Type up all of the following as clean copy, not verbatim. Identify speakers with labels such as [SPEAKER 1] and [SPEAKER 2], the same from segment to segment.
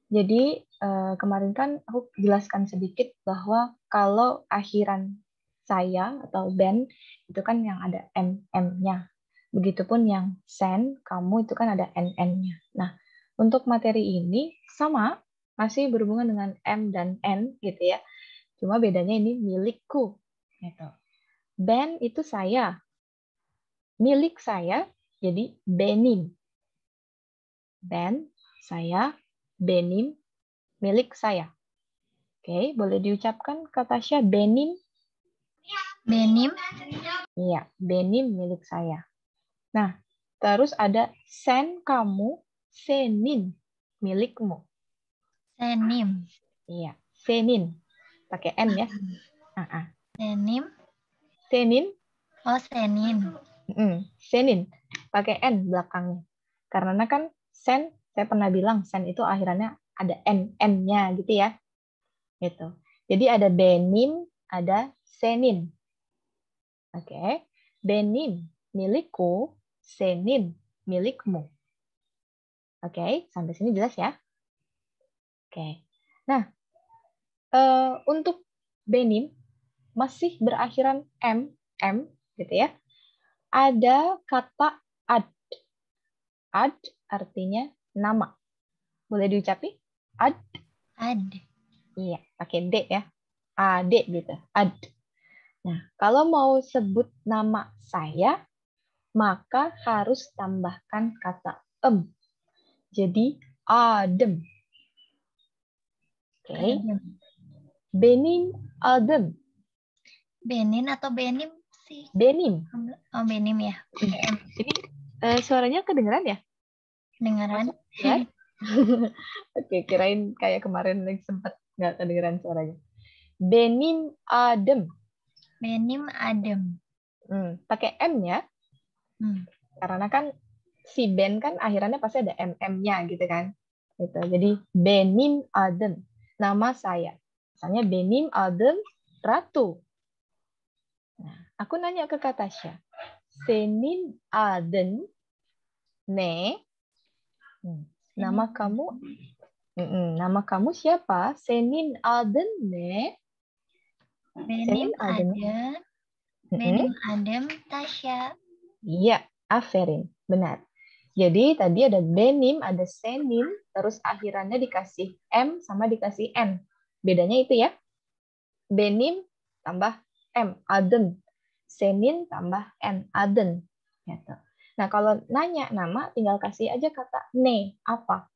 [SPEAKER 1] Jadi kemarin kan aku jelaskan sedikit bahwa kalau akhiran saya atau Ben itu kan yang ada MM-nya. Begitupun yang sen, kamu itu kan ada NN-nya. Nah, untuk materi ini sama, masih berhubungan dengan M dan N gitu ya. Cuma bedanya ini milikku. Gitu. Ben itu saya. Milik saya jadi benim. Ben, saya, benim, milik saya. Oke, boleh diucapkan kata Tasya benim?
[SPEAKER 2] Benim.
[SPEAKER 1] Iya, benim milik saya. Nah, terus ada sen kamu, senin milikmu.
[SPEAKER 2] Senim.
[SPEAKER 1] Iya, senin. Pakai N ya.
[SPEAKER 2] Senim.
[SPEAKER 1] Senin.
[SPEAKER 2] Oh, senin.
[SPEAKER 1] Senin. Pakai N belakangnya. Karena kan sen, saya pernah bilang sen itu akhirannya ada N-nya gitu ya. Gitu. Jadi ada benim, ada senin. Oke. Benim milikku, senin milikmu. Oke, sampai sini jelas ya? Oke. Nah, untuk benim masih berakhiran M gitu ya. Ada kata ad. Ad artinya nama. Boleh diucapi? Ad.
[SPEAKER 2] Ad.
[SPEAKER 1] Iya, pakai D ya. AD gitu. Ad. Nah, kalau mau sebut nama saya, maka harus tambahkan kata em. Jadi adem. Oke.
[SPEAKER 2] Adem.
[SPEAKER 1] Benim adem.
[SPEAKER 2] Benin atau benim sih?
[SPEAKER 1] Benim.
[SPEAKER 2] Oh, benim ya.
[SPEAKER 1] Ini suaranya kedengeran ya?
[SPEAKER 2] Kedengeran.
[SPEAKER 1] Ya? Oke, kirain kayak kemarin lagi sempat nggak kedengeran suaranya. Benim adem.
[SPEAKER 2] Benim adem.
[SPEAKER 1] Pakai M ya. Karena kan si Ben kan akhirannya pasti ada MM-nya gitu kan. Gitu. Jadi benim adem. Nama saya. Misalnya benim adem Ratu. Nah, aku nanya ke Kak Tasya. Senin aden ne. Nama kamu nama kamu siapa? Senin aden ne.
[SPEAKER 2] Benim adem. Benim adem Tasya.
[SPEAKER 1] Iya, aferin. Benar. Jadi tadi ada benim, ada senin, terus akhirannya dikasih M sama dikasih N. Bedanya itu ya. Benim tambah M, aden. Senin tambah N, aden. Gitu. Nah, kalau nanya nama, tinggal kasih aja kata ne, apa.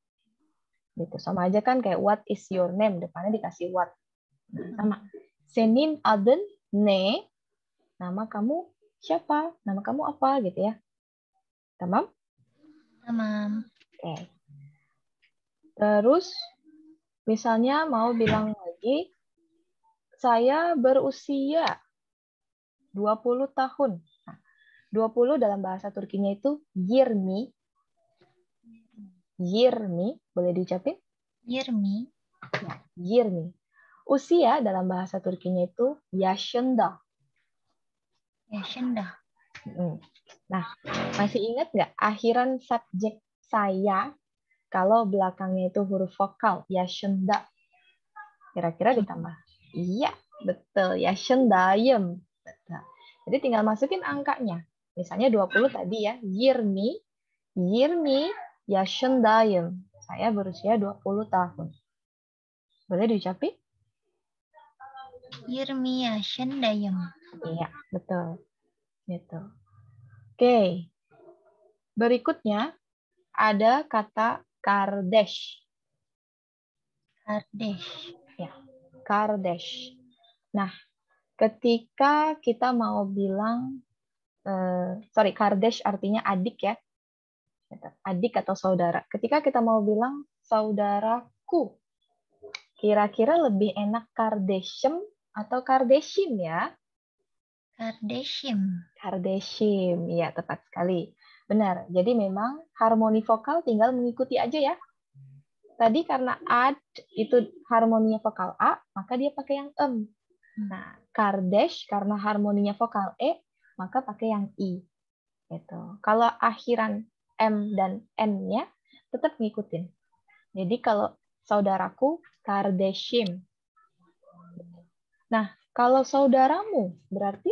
[SPEAKER 1] Gitu. Sama aja kan kayak what is your name, depannya dikasih what. Nah, sama. Senin aden ne, nama kamu siapa? Nama kamu apa gitu ya. Tamam?
[SPEAKER 2] Tamam.
[SPEAKER 1] Oke. Terus misalnya mau bilang lagi, saya berusia 20 tahun. Nah, 20 dalam bahasa Turkinya itu 20. 20, boleh diucapin?
[SPEAKER 2] 20.
[SPEAKER 1] Ya, 20. Usia dalam bahasa Turkinya itu yaşında.
[SPEAKER 2] Yaşında.
[SPEAKER 1] Nah, masih ingat nggak akhiran subjek saya kalau belakangnya itu huruf vokal yaşında? Kira-kira ditambah. Iya, betul. Yaşındayım. Betul. Jadi tinggal masukin angkanya. Misalnya 20 tadi ya. 20 yaşındayım. Saya berusia 20 tahun. Boleh diucapin?
[SPEAKER 2] 20 yaşındayım.
[SPEAKER 1] Iya, betul. Gitu. Oke. Berikutnya ada kata kardeş.
[SPEAKER 2] Kardeş.
[SPEAKER 1] Ya, kardeş. Nah, ketika kita mau bilang kardeş artinya adik ya. Adik atau saudara. Ketika kita mau bilang saudaraku, kira-kira lebih enak kardeşim atau kardeşim ya?
[SPEAKER 2] Kardeşim.
[SPEAKER 1] Kardeşim, ya tepat sekali. Benar, jadi memang harmoni vokal tinggal mengikuti aja ya. Tadi karena ad itu harmoninya vokal A, maka dia pakai yang em. Nah, kardeş karena harmoninya vokal E, maka pakai yang I. Gitu. Kalau akhiran M dan N-nya tetap ngikutin. Jadi kalau saudaraku Kardashim. Nah, kalau saudaramu berarti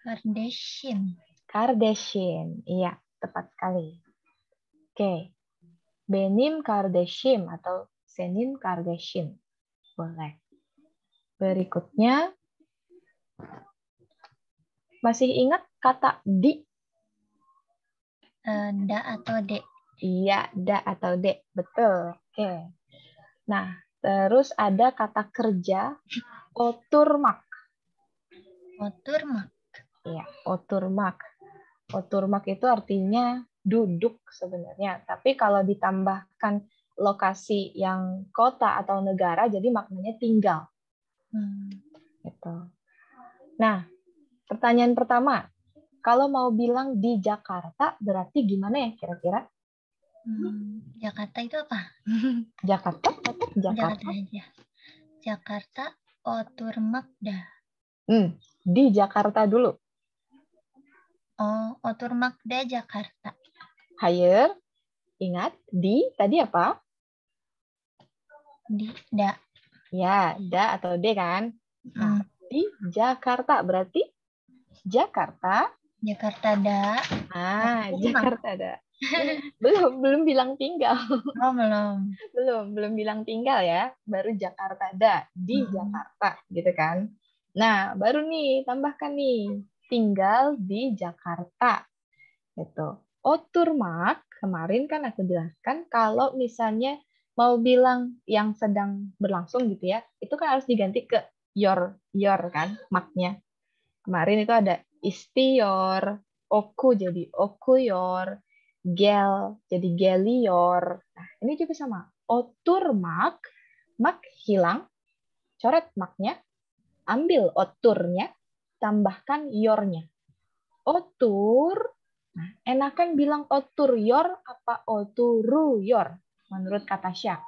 [SPEAKER 2] Kardashian.
[SPEAKER 1] Kardashian. Iya, tepat sekali. Oke. Benim Kardashim atau Senin Kardashim. Boleh. Berikutnya, masih ingat kata di?
[SPEAKER 2] Da atau de?
[SPEAKER 1] Iya, da atau de. Betul. Oke. Nah, terus ada kata kerja oturmak.
[SPEAKER 2] Oturmak.
[SPEAKER 1] Iya, oturmak. Oturmak itu artinya duduk sebenarnya. Tapi kalau ditambahkan lokasi yang kota atau negara, jadi maknanya tinggal. Gitu. Nah, pertanyaan pertama. Kalau mau bilang di Jakarta, berarti gimana ya kira-kira?
[SPEAKER 2] Jakarta itu apa?
[SPEAKER 1] Jakarta, tetap Jakarta.
[SPEAKER 2] aja. Jakarta, oturmakda.
[SPEAKER 1] Di Jakarta dulu.
[SPEAKER 2] Oh, oturmakda Jakarta.
[SPEAKER 1] Higher. Ingat, di tadi apa?
[SPEAKER 2] Di, da.
[SPEAKER 1] Ya, da atau de kan? Nah, di Jakarta berarti Jakarta.
[SPEAKER 2] Jakarta da.
[SPEAKER 1] Jakarta da. belum bilang tinggal.
[SPEAKER 2] Oh, belum.
[SPEAKER 1] belum bilang tinggal ya. Baru Jakarta da, di Jakarta gitu kan. Nah, baru nih tambahkan nih tinggal di Jakarta. Gitu. Oturmak kemarin kan aku jelaskan kalau misalnya mau bilang yang sedang berlangsung gitu ya, itu kan harus diganti ke your kan maknya. Kemarin itu ada istiyor, oku jadi okuyor, gel jadi geliyor. Nah, ini juga sama. Oturmak, mak hilang, coret maknya, ambil oturnya, tambahkan yornya. Otur, nah, enakan bilang oturyor apa oturuyor menurut kata Syah?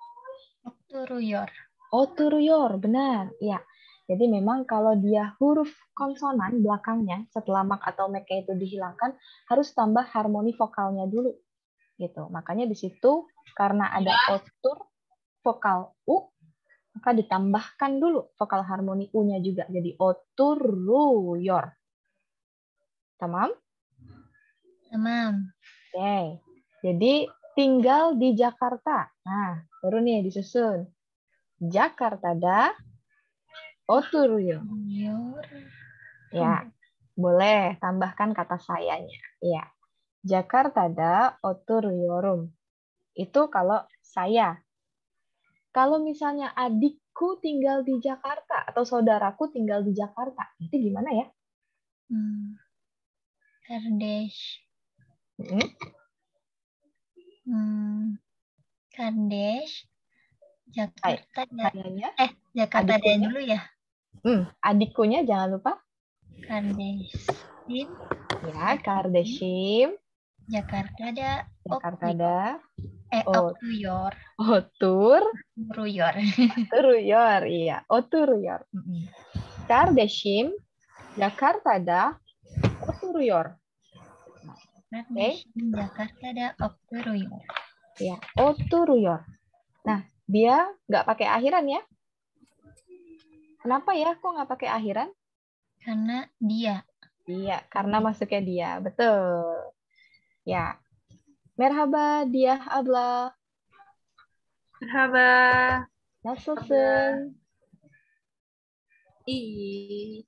[SPEAKER 2] Oturuyor.
[SPEAKER 1] Oturuyor, benar. Ya. Jadi memang kalau dia huruf konsonan belakangnya setelah mak atau mek itu dihilangkan harus tambah harmoni vokalnya dulu. Gitu. Makanya di situ karena ada otur vokal u maka ditambahkan dulu vokal harmoni u-nya juga jadi oturuyor. Tamam?
[SPEAKER 2] Tamam.
[SPEAKER 1] Oke. Jadi tinggal di Jakarta. Nah, baru nih disusun. Jakartada oturuyor. Ya, boleh tambahkan kata sayanya. Ya. Jakartada oturuyorum. Itu kalau saya. Kalau misalnya adikku tinggal di Jakarta atau saudaraku tinggal di Jakarta, itu gimana ya?
[SPEAKER 2] Kardesh. Kardesh. Jakarta.
[SPEAKER 1] Kayaknya.
[SPEAKER 2] Jakarta dulu ya.
[SPEAKER 1] Adikunya jangan lupa.
[SPEAKER 2] Kardashim.
[SPEAKER 1] Ya, Kardashim.
[SPEAKER 2] Jakartada.
[SPEAKER 1] Oturuyor. Oturuyor, iya. Oturuyor. Kardashim. Jakartada. Oturuyor.
[SPEAKER 2] Kardashim. Jakartada. Oturuyor.
[SPEAKER 1] Ya, oturuyor. Nah, dia nggak pakai akhiran ya? Kenapa ya? Kok nggak pakai akhiran?
[SPEAKER 2] Karena dia.
[SPEAKER 1] Iya, karena masuknya dia. Betul. Ya. Merhaba, dia abla.
[SPEAKER 3] Merhaba.
[SPEAKER 1] Nasılsın?
[SPEAKER 3] Iyiyim.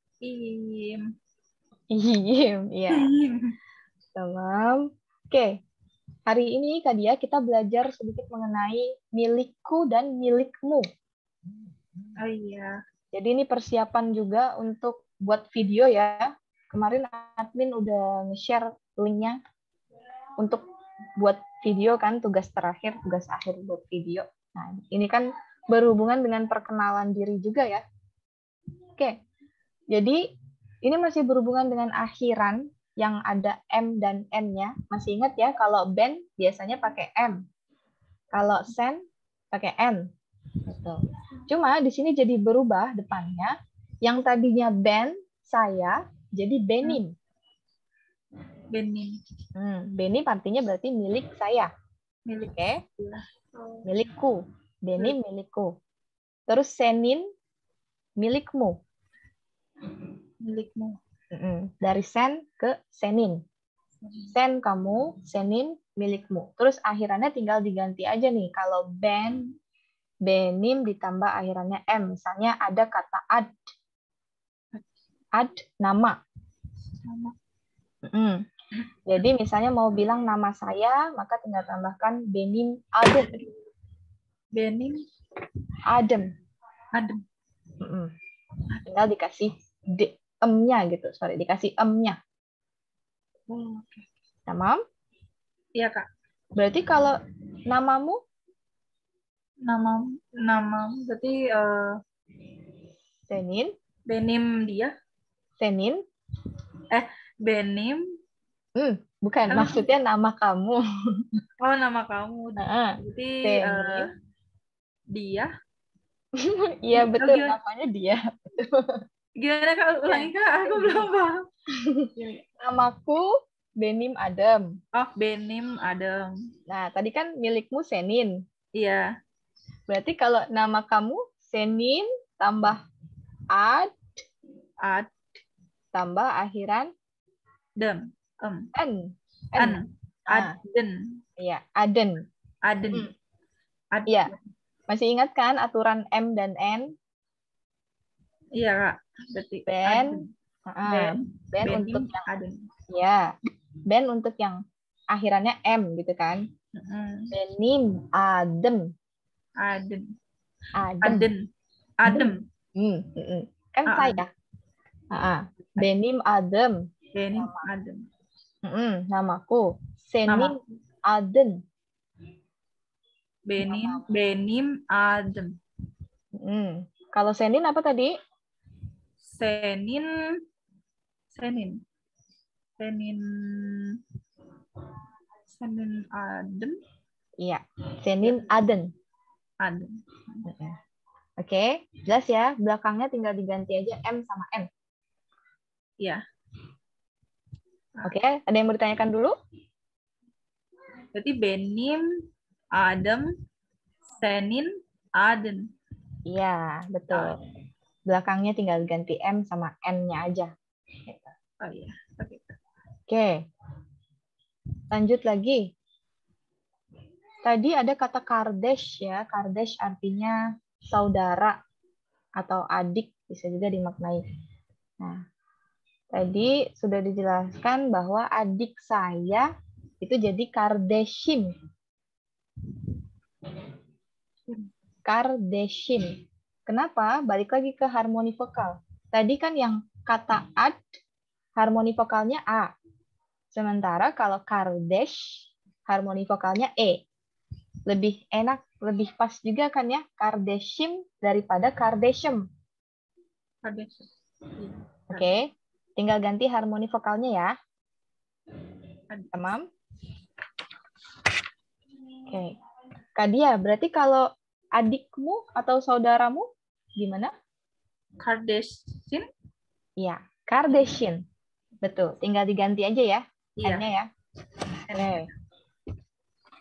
[SPEAKER 1] Iya. Tamam. Oke. Hari ini Kak Dia kita belajar sedikit mengenai milikku dan milikmu.
[SPEAKER 3] Oh iya.
[SPEAKER 1] Jadi ini persiapan juga untuk buat video ya. Kemarin admin udah nge-share linknya untuk buat video kan, tugas terakhir, tugas akhir buat video. Nah, ini kan berhubungan dengan perkenalan diri juga ya. Oke, jadi ini masih berhubungan dengan akhiran yang ada M dan N-nya. Masih ingat ya, kalau Ben biasanya pakai M. Kalau Sen pakai N. Gitu. Cuma di sini jadi berubah depannya. Yang tadinya Ben, saya, jadi Benim.
[SPEAKER 3] Benim.
[SPEAKER 1] Benim artinya berarti milik saya.
[SPEAKER 3] Milik.
[SPEAKER 1] Oke. Milikku. Benim milikku. Terus senin milikmu.
[SPEAKER 3] Milikmu.
[SPEAKER 1] Dari sen ke senin. Sen kamu, senin milikmu. Terus akhirannya tinggal diganti aja nih. Kalau benim ditambah akhirannya m. Misalnya ada kata ad. Ad, nama.
[SPEAKER 3] Nama.
[SPEAKER 1] Jadi misalnya mau bilang nama saya, maka tinggal tambahkan benim adem.
[SPEAKER 3] Benim
[SPEAKER 1] Adem.
[SPEAKER 3] adem.
[SPEAKER 1] Tinggal dikasih em-nya gitu. Sorry, dikasih em-nya.
[SPEAKER 3] Oh, oke.
[SPEAKER 1] Tamam?
[SPEAKER 3] Iya, Kak.
[SPEAKER 1] Berarti kalau namamu?
[SPEAKER 3] Nama berarti
[SPEAKER 1] Senin.
[SPEAKER 3] Benim dia.
[SPEAKER 1] Senin.
[SPEAKER 3] Benim.
[SPEAKER 1] Bukan, maksudnya nama kamu.
[SPEAKER 3] Oh, nama kamu. Berarti
[SPEAKER 1] Senin.
[SPEAKER 3] dia.
[SPEAKER 1] Iya, betul.
[SPEAKER 3] gimana?
[SPEAKER 1] Namanya dia.
[SPEAKER 3] Gimana, Kak? Ulangi, Kak. Aku belum paham.
[SPEAKER 1] Namaku Benim Adem.
[SPEAKER 3] Oh, Benim Adem.
[SPEAKER 1] Nah, tadi kan milikmu Senin.
[SPEAKER 3] Iya.
[SPEAKER 1] Berarti kalau nama kamu Senin tambah ad tambah akhiran
[SPEAKER 3] dem.
[SPEAKER 1] en.
[SPEAKER 3] Aden.
[SPEAKER 1] Iya, Aden.
[SPEAKER 3] Aden.
[SPEAKER 1] Iya. Masih ingat kan aturan M dan N?
[SPEAKER 3] Iya, Kak. Berarti
[SPEAKER 1] Ben
[SPEAKER 3] untuk
[SPEAKER 1] yang
[SPEAKER 3] Aden.
[SPEAKER 1] Ya, Ben untuk yang akhirannya M gitu kan? Benim Adem.
[SPEAKER 3] Adem.
[SPEAKER 1] Kan saya. Benim Adem.
[SPEAKER 3] Benim Adem.
[SPEAKER 1] Namaku Senin Aden.
[SPEAKER 3] Benim Adem.
[SPEAKER 1] Kalau Senin apa tadi?
[SPEAKER 3] Senin Adem.
[SPEAKER 1] Iya, Senin Aden. Oke, jelas ya. Belakangnya tinggal diganti aja M sama N.
[SPEAKER 3] Iya.
[SPEAKER 1] Oke, ada yang mau ditanyakan dulu?
[SPEAKER 3] Berarti Benim Adem, Senin Aden.
[SPEAKER 1] Iya, betul. Belakangnya tinggal ganti M sama N-nya aja.
[SPEAKER 3] Oh iya, oke.
[SPEAKER 1] Oke. Lanjut lagi. Tadi ada kata kardesh ya. Kardesh artinya saudara atau adik, bisa juga dimaknai. Nah, tadi sudah dijelaskan bahwa adik saya itu jadi kardeshim. Kardeshim. Kenapa? Balik lagi ke harmoni vokal. Tadi kan yang kata ad, harmoni vokalnya A. Sementara kalau kardesh, harmoni vokalnya E. Lebih enak, lebih pas juga kan ya, kardeshim daripada kardeshem. Oke, tinggal ganti harmoni vokalnya ya. Tamam? Oke. Kadia, berarti kalau adikmu atau saudaramu gimana?
[SPEAKER 3] Kardashian?
[SPEAKER 1] Iya, Kardashian. Betul, tinggal diganti aja ya.
[SPEAKER 3] Iya.
[SPEAKER 1] N-nya ya. Oke.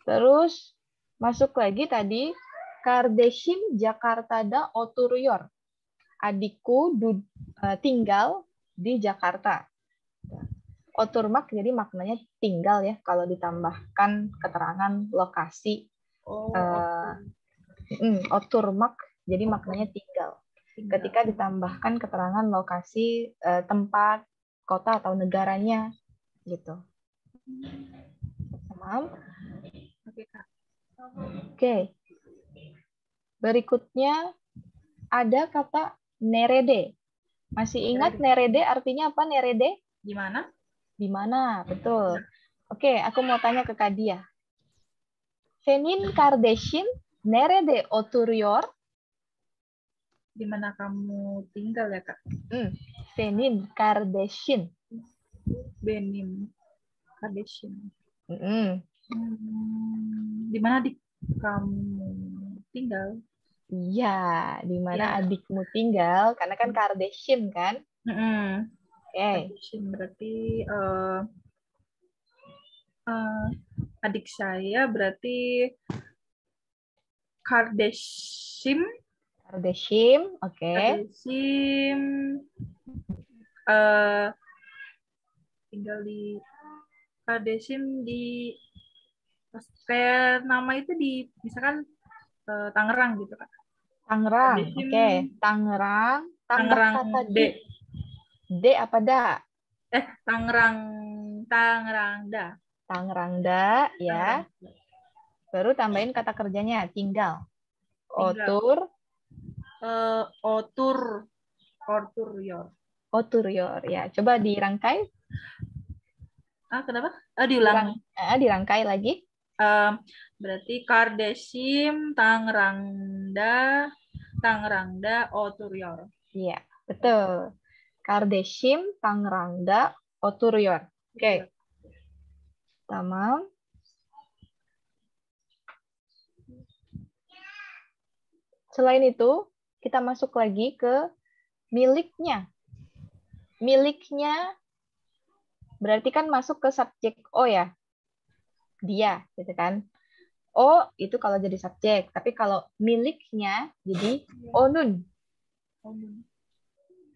[SPEAKER 1] Terus masuk lagi tadi Kardashim Jakartada Oturuyor. Adikku tinggal di Jakarta. Oturmak jadi maknanya tinggal ya kalau ditambahkan keterangan lokasi. Oturmak jadi maknanya tinggal. Ketika ditambahkan keterangan lokasi tempat, kota atau negaranya gitu. Paham? Oke. Berikutnya ada kata nerede. Masih ingat nerede artinya apa nerede?
[SPEAKER 3] Di mana?
[SPEAKER 1] Di mana, betul. Oke, aku mau tanya ke Kadia. Senin Kardashian nerede oturuyor?
[SPEAKER 3] Di mana kamu tinggal ya, Kak?
[SPEAKER 1] Senin Kardashian.
[SPEAKER 3] Benim Kardashian. Di mana kamu tinggal?
[SPEAKER 1] Iya, di mana adikmu tinggal? Karena kan Kardashian kan?
[SPEAKER 3] Kardashian berarti adik saya berarti Kardashim.
[SPEAKER 1] Kardashim, oke.
[SPEAKER 3] Kardashim. Tinggal di Kardashim di kayak nama itu di misalkan Tangerang gitu kan.
[SPEAKER 1] Tangerang,
[SPEAKER 3] Kardashim.
[SPEAKER 1] oke. Tangerang, tambah
[SPEAKER 3] Tangerang
[SPEAKER 1] kata
[SPEAKER 3] D.
[SPEAKER 1] D apa da?
[SPEAKER 3] Tangerang Da.
[SPEAKER 1] Tangerang da, ya. Baru tambahin kata kerjanya, tinggal. Otur,
[SPEAKER 3] Yor.
[SPEAKER 1] oturyor, ya. Coba dirangkai.
[SPEAKER 3] Kenapa? Diulang.
[SPEAKER 1] Dirangkai lagi.
[SPEAKER 3] Berarti Kardashim, Tangerang Da, Oturyor.
[SPEAKER 1] Iya, betul. Kardashim, Tangerang da, oturyor. Oke. Tamam. Selain itu, kita masuk lagi ke miliknya. Miliknya berarti kan masuk ke subjek O ya. Dia, gitu kan. O itu kalau jadi subjek, tapi kalau miliknya jadi onun.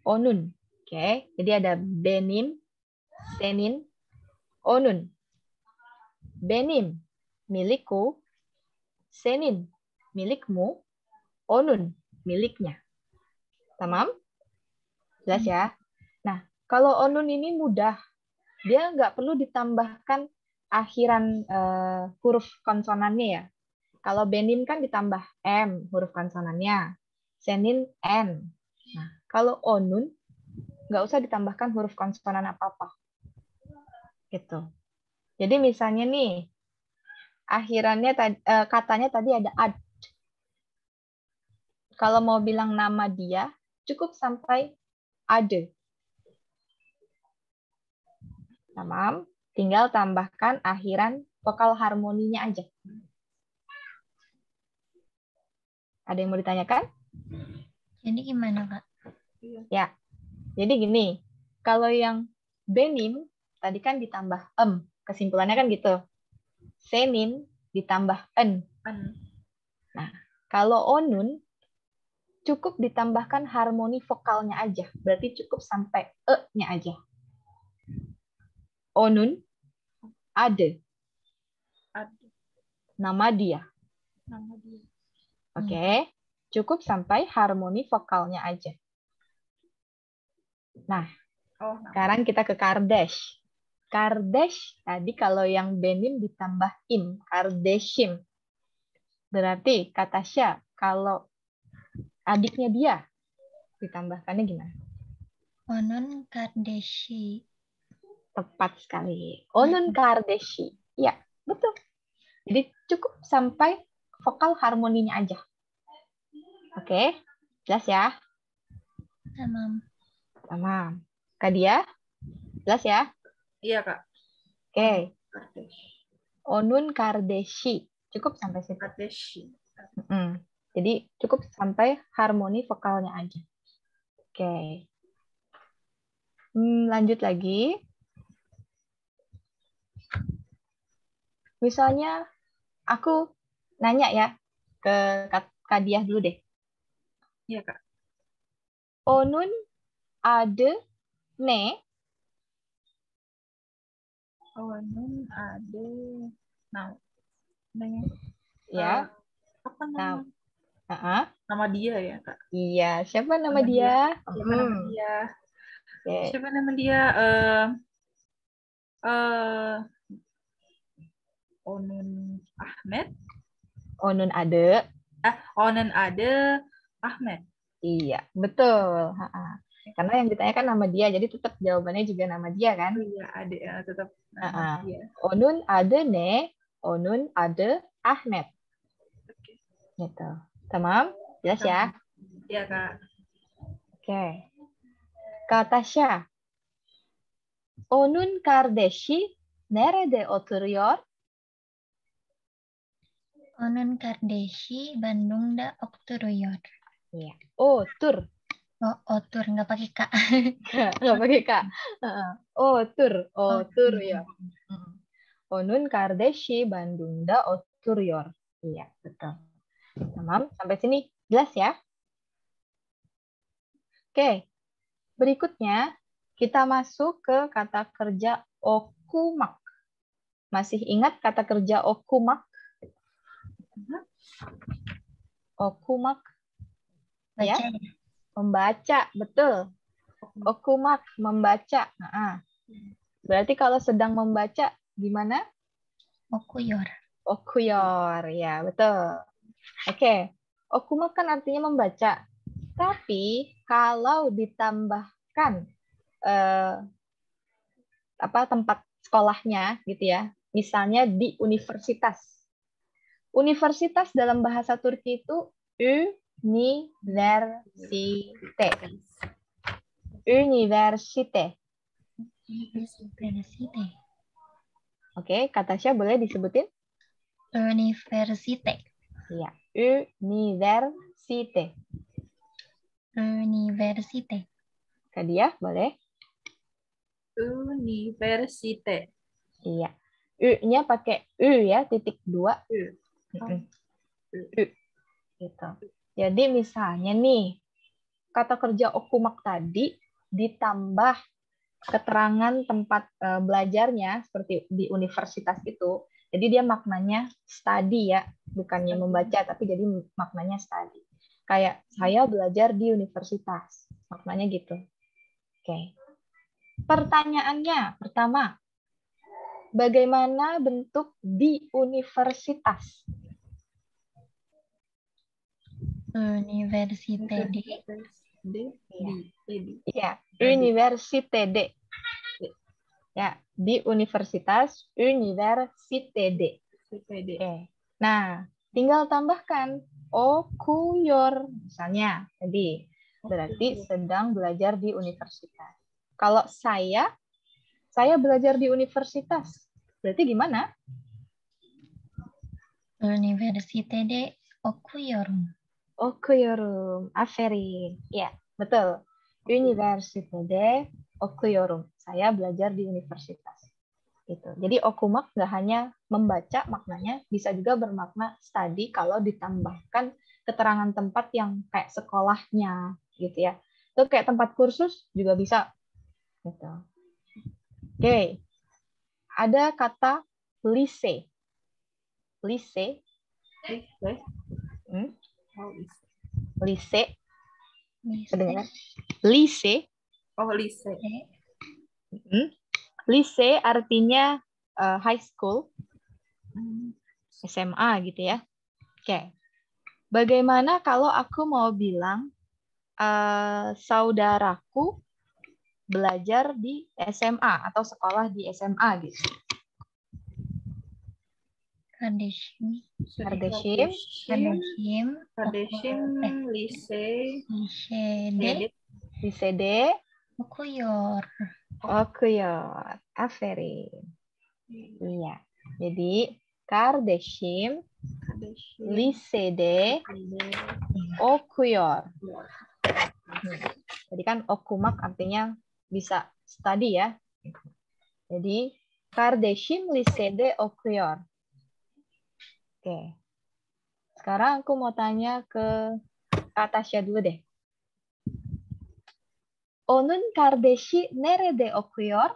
[SPEAKER 1] Onun. Oke, jadi ada benim, senin, onun. Benim, milikku. Senin, milikmu. Onun, miliknya. Tamam? Jelas ya? Nah, kalau onun ini mudah. Dia nggak perlu ditambahkan akhiran huruf konsonannya ya. Kalau benim kan ditambah M huruf konsonannya. Senin N. Nah, kalau onun nggak usah ditambahkan huruf konsonan apa-apa. Gitu. Jadi misalnya nih, akhirannya katanya tadi ada ad. Kalau mau bilang nama dia, cukup sampai ada. Tamam. Tinggal tambahkan akhiran vokal harmoninya aja. Ada yang mau ditanyakan?
[SPEAKER 2] Jadi gimana, Kak?
[SPEAKER 1] Ya. Jadi gini, kalau yang benim tadi kan ditambah kesimpulannya kan gitu. Senin ditambah en. Nah, kalau onun cukup ditambahkan harmoni vokalnya aja. Berarti cukup sampai e-nya aja. Onun ada. Nama dia. Oke. Cukup sampai harmoni vokalnya aja. Nah, sekarang kita ke Kardesh. Kardesh tadi kalau yang benim ditambah im, Kardeshim. Berarti kata Sya, kalau adiknya dia ditambahkannya gimana?
[SPEAKER 2] Onun Kardeshi.
[SPEAKER 1] Tepat sekali. Onun Kardeshi. Ya, betul. Jadi cukup sampai vokal harmoninya aja. Oke, jelas ya? Tamam. Kak dia? Jelas ya?
[SPEAKER 3] Iya, Kak.
[SPEAKER 1] Oke. Onun Kardeshi. Cukup sampai situ.
[SPEAKER 3] Kardeshi.
[SPEAKER 1] Jadi cukup sampai harmoni vokalnya aja. Oke. Lanjut lagi. Misalnya aku nanya ya ke Kak Diah dulu deh.
[SPEAKER 3] Iya, Kak.
[SPEAKER 1] Onun ada ne.
[SPEAKER 3] Onun ada namanya.
[SPEAKER 1] Ya.
[SPEAKER 3] Apa nama? Nama dia ya, Kak?
[SPEAKER 1] Iya, siapa nama dia?
[SPEAKER 3] Siapa nama dia?
[SPEAKER 1] Okay.
[SPEAKER 3] Siapa nama dia? Onun Ahmed.
[SPEAKER 1] Onun ada.
[SPEAKER 3] Onun ada Ahmed.
[SPEAKER 1] Iya, betul. Karena yang ditanyakan nama dia, jadi tetap jawabannya juga nama dia kan?
[SPEAKER 3] Iya, ada tetap nama dia.
[SPEAKER 1] Onun ada ne, Onun ada Ahmed. Gitu. Tamam? Jelas ya?
[SPEAKER 3] Iya, Kak.
[SPEAKER 1] Oke. Kata Sya. Onun kardeşi nerede oturuyor?
[SPEAKER 2] Onun kardeşi Bandung'da oturuyor.
[SPEAKER 1] Iya. Otur.
[SPEAKER 2] Otur, nggak pakai K.
[SPEAKER 1] Nggak pakai K. Oturuyor. Onun kardeşi Bandung'da oturuyor. Iya, betul. Tamam, sampai sini jelas ya? Oke, berikutnya kita masuk ke kata kerja okumak. Masih ingat kata kerja okumak? Okumak,
[SPEAKER 2] Baca
[SPEAKER 1] ya?
[SPEAKER 2] ya.
[SPEAKER 1] Membaca, betul. Okumak, membaca. Nah, berarti kalau sedang membaca, gimana?
[SPEAKER 2] Okuyor.
[SPEAKER 1] Okuyor, ya betul. Oke, okumak kan artinya membaca. Tapi kalau ditambahkan tempat sekolahnya, gitu ya, misalnya di universitas. Universitas dalam bahasa Turki itu universite. Universite.
[SPEAKER 2] Universite.
[SPEAKER 1] Oke, kata Tasya boleh disebutin?
[SPEAKER 2] Universite.
[SPEAKER 1] Iya, universite.
[SPEAKER 2] Universite.
[SPEAKER 1] Kak Dia boleh?
[SPEAKER 3] Universite.
[SPEAKER 1] Iya. U-nya pakai U ya, titik 2.
[SPEAKER 3] Oh.
[SPEAKER 1] Gitu. Jadi misalnya nih, kata kerja okumak tadi ditambah keterangan tempat belajarnya seperti di universitas itu. Jadi dia maknanya study ya, bukannya membaca tapi jadi maknanya study. Kayak saya belajar di universitas. Maknanya gitu. Oke. Pertanyaannya pertama, bagaimana bentuk di universitas?
[SPEAKER 2] Universite D.
[SPEAKER 1] Ya, Universite D. Ya, di universitas Universite D. Oke. Nah, tinggal tambahkan okuyor misalnya. Tadi berarti sedang belajar di universitas. Kalau saya belajar di universitas. Berarti gimana?
[SPEAKER 2] Universite D. Okuyorum.
[SPEAKER 1] Okuyorum. Aferin. Ya, betul. Universite D. Okuyorum. Saya belajar di universitas. Gitu. Jadi okumak nggak hanya membaca maknanya, bisa juga bermakna study kalau ditambahkan keterangan tempat yang kayak sekolahnya, gitu ya. Itu kayak tempat kursus juga bisa. Gitu. Oke. Ada kata lise. Lise. Lise. Kedengaran? Lise.
[SPEAKER 3] Oh, lise.
[SPEAKER 1] Lise artinya high school, SMA gitu ya. Oke. Bagaimana kalau aku mau bilang saudaraku belajar di SMA atau sekolah di SMA gitu?
[SPEAKER 2] Kardeshim.
[SPEAKER 3] Lise.
[SPEAKER 1] Lise D.
[SPEAKER 2] Okuyor.
[SPEAKER 1] Okuyor. Aferin. Iya. Jadi Kardeshim Lise D. Okuyor. Jadi kan okumak artinya bisa study ya. Jadi Kardeshim Lise D. Okuyor. Oke. Sekarang aku mau tanya ke Kak Tasya dulu deh. Onun kardeşi nerede okuyor?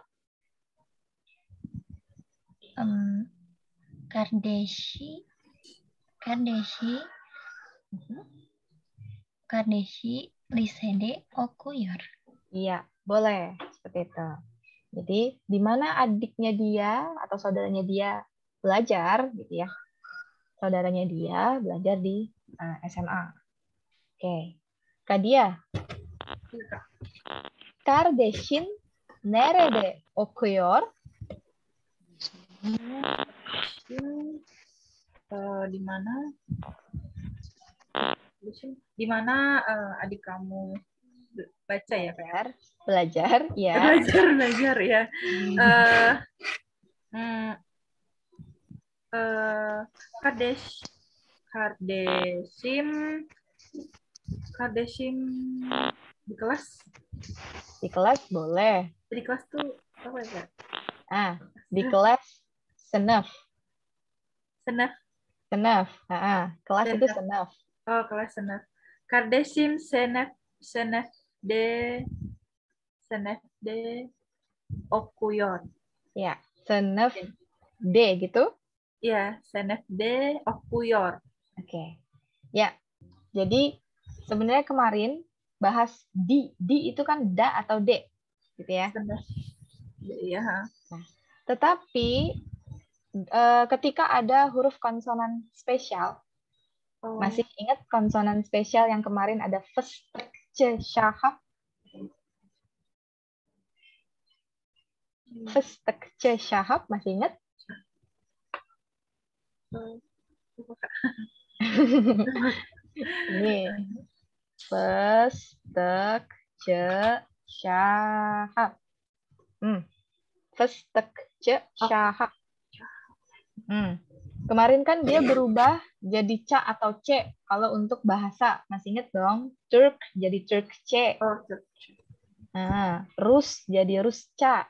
[SPEAKER 2] Kardeşi lisede okuyor.
[SPEAKER 1] Iya, boleh seperti itu. Jadi di mana adiknya dia atau saudaranya dia belajar gitu ya. Saudaranya dia belajar di SMA. Oke. Kak Dia. Kardeşin nerede okuyor?
[SPEAKER 3] Di mana? Di mana adik kamu baca ya, Kak?
[SPEAKER 1] Belajar, ya.
[SPEAKER 3] Belajar ya. Kardeshim di kelas?
[SPEAKER 1] Di kelas boleh.
[SPEAKER 3] Di kelas tuh apa ya?
[SPEAKER 1] Di kelas senaf.
[SPEAKER 3] Senaf.
[SPEAKER 1] Senaf. Kelas itu
[SPEAKER 3] Senaf.
[SPEAKER 1] senaf.
[SPEAKER 3] Oh, kelas senaf. Kardeşim senef de okuyor.
[SPEAKER 1] Ya, senaf D gitu.
[SPEAKER 3] Ya, senef de okuyor.
[SPEAKER 1] Oke. Ya, jadi sebenarnya kemarin bahas di itu kan da atau D, gitu ya.
[SPEAKER 3] Senef. Ya.
[SPEAKER 1] Nah, tetapi ketika ada huruf konsonan spesial,
[SPEAKER 3] Oh.
[SPEAKER 1] masih ingat konsonan spesial yang kemarin ada festekce syahab? Festekce syahab, masih ingat? Ini festekce syahab. Festekce syahab. Kemarin kan dia berubah jadi ca atau c kalau untuk bahasa. Masih ingat dong? Turk jadi Turkce.
[SPEAKER 3] Oh, Turkce.
[SPEAKER 1] Nah, Rus jadi Rusca.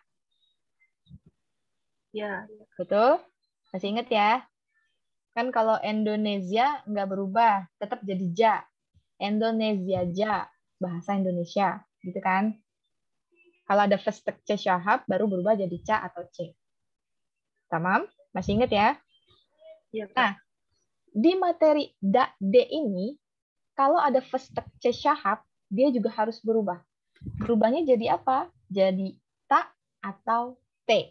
[SPEAKER 3] Ya.
[SPEAKER 1] Betul? Masih ingat ya? Kan kalau Indonesia nggak berubah, tetap jadi ja. Indonesia ja, bahasa Indonesia. Gitu kan? Kalau ada festekce syahab, baru berubah jadi ca atau c. Tamam? Masih ingat ya?
[SPEAKER 3] Ya,
[SPEAKER 1] nah, di materi da, D ini, kalau ada festekce syahab, dia juga harus berubah. Berubahnya jadi apa? Jadi ta atau t.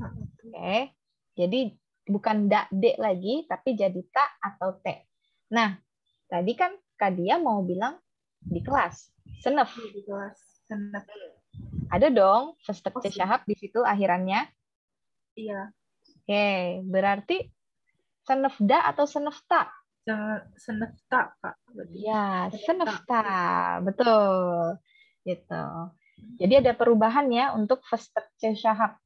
[SPEAKER 1] Oke. Jadi bukan da, D lagi, tapi jadi ta atau t. Nah, tadi kan Kak Dia mau bilang di kelas. Senef.
[SPEAKER 3] Di kelas. Senef.
[SPEAKER 1] Ada dong festekce syahab di situ akhirannya.
[SPEAKER 3] Iya.
[SPEAKER 1] Oke, berarti senefda atau senefta?
[SPEAKER 3] Senefta, Kak.
[SPEAKER 1] Ya, senefta. Betul. Gitu. Jadi ada perubahan ya untuk festekce syahab.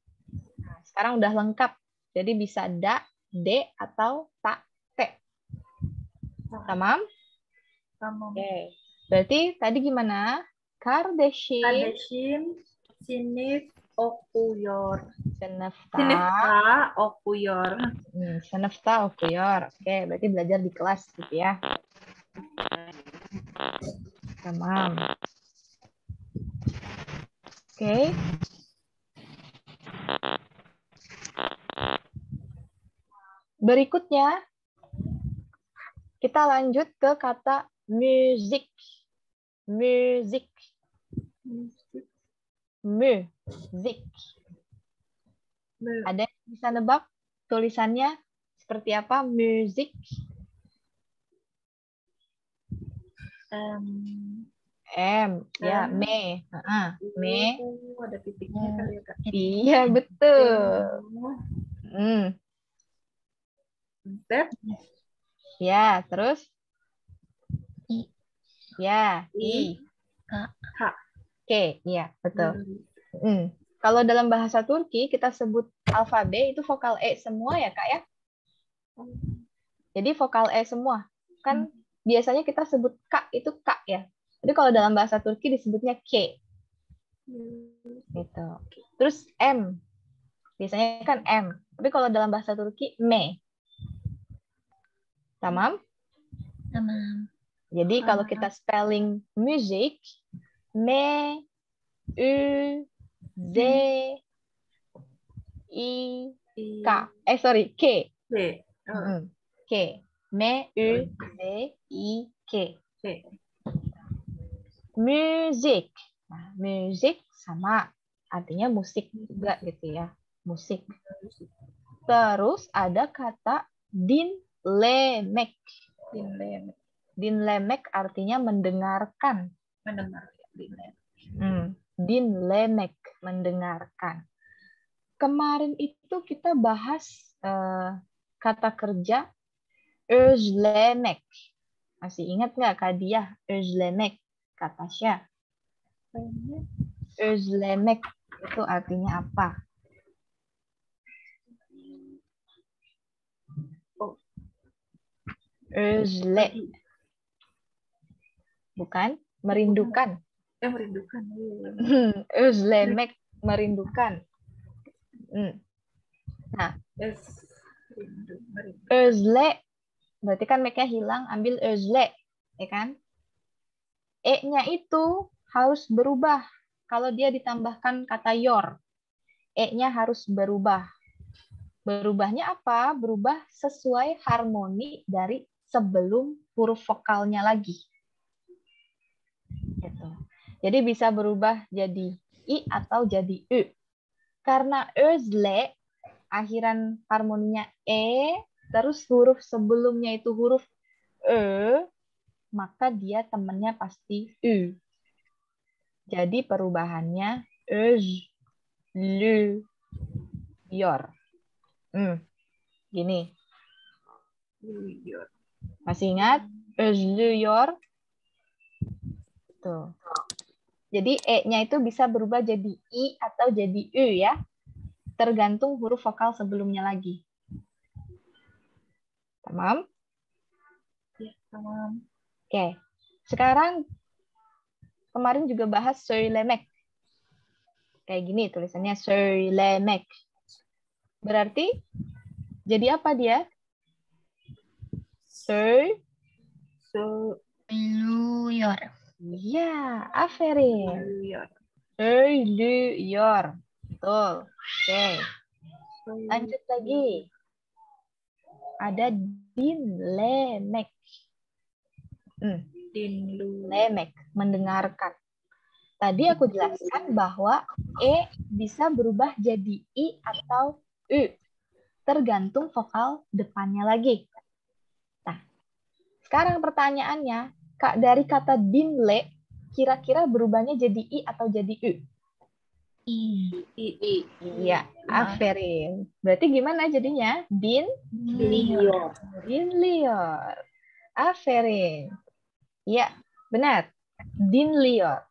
[SPEAKER 1] Nah, sekarang udah lengkap. Jadi bisa da, D, atau ta, T. Tamam?
[SPEAKER 3] Tamam.
[SPEAKER 1] Oke. Berarti tadi gimana?
[SPEAKER 3] Kardeşim sinif okuyor.
[SPEAKER 1] Senefta
[SPEAKER 3] okuyor.
[SPEAKER 1] Senefta okuyor. Oke, berarti belajar di kelas gitu ya. Tamam. Oke. Berikutnya, kita lanjut ke kata music. Music. Music. Ada yang bisa nebak tulisannya seperti apa? Music. Ya, me. Me.
[SPEAKER 3] Ada titiknya kali ya, Kak.
[SPEAKER 1] Iya, betul. Ya, terus?
[SPEAKER 2] I.
[SPEAKER 1] Ya, I.
[SPEAKER 3] K.
[SPEAKER 1] Oke, iya, betul. Kalau dalam bahasa Turki, kita sebut alfabe itu vokal E semua ya, Kak ya? Jadi vokal E semua. Kan biasanya kita sebut K itu K ya. Jadi kalau dalam bahasa Turki disebutnya K. Gitu. Terus M. Biasanya kan M. Tapi kalau dalam bahasa Turki, me. Tamam?
[SPEAKER 2] Tamam.
[SPEAKER 1] Jadi kalau kita spelling music, me, u, z, i, k. Sorry, k. K. Me, u, z, i, k. Music. Nah, music sama artinya musik juga gitu ya. Musik. Terus ada kata dinlemek. Dinlemek artinya mendengarkan. Dinlemek, mendengarkan. Kemarin itu kita bahas kata kerja özlemek. Masih ingat nggak Kak Dia? Özlemek, kata Tasya. Özlemek itu artinya apa? Özle. Bukan, merindukan.
[SPEAKER 3] Merindukan.
[SPEAKER 1] Özlemek, merindukan. Nah,
[SPEAKER 3] Rindu, merindu.
[SPEAKER 1] Özle, berarti kan make-nya hilang, ambil özle, ya kan? E-nya itu harus berubah. Kalau dia ditambahkan kata yor, E-nya harus berubah. Berubahnya apa? Berubah sesuai harmoni dari sebelum huruf vokalnya lagi. Gitu. Jadi bisa berubah jadi I atau jadi U. Karena özle, akhiran harmoninya E, terus huruf sebelumnya itu huruf E, maka dia temannya pasti U. Jadi perubahannya özlüyor. Gini.
[SPEAKER 3] Jujur.
[SPEAKER 1] Masih ingat? Özlüyor. Tuh. Jadi E-nya itu bisa berubah jadi I atau jadi U ya. Tergantung huruf vokal sebelumnya lagi. Tamam?
[SPEAKER 3] Ya, tamam.
[SPEAKER 1] Oke. Sekarang kemarin juga bahas söylemek. Kayak gini tulisannya söylemek. Berarti jadi apa dia?
[SPEAKER 2] Luyur.
[SPEAKER 1] Iya, aferin.
[SPEAKER 3] Jujur.
[SPEAKER 1] Söylüyor. Betul. Oke. Lanjut lagi. Ada dinlemek.
[SPEAKER 3] Dinlu.
[SPEAKER 1] Lemek, mendengarkan. Tadi aku jelaskan bahwa E bisa berubah jadi I atau U. Tergantung vokal depannya lagi. Nah, sekarang pertanyaannya, Kak, dari kata dinle, kira-kira berubahnya jadi I atau jadi U?
[SPEAKER 2] I.
[SPEAKER 1] Iya, aferin. Berarti gimana jadinya?
[SPEAKER 2] Luyur.
[SPEAKER 1] Dinliyor. Aferin. Iya, benar. Dinliyor.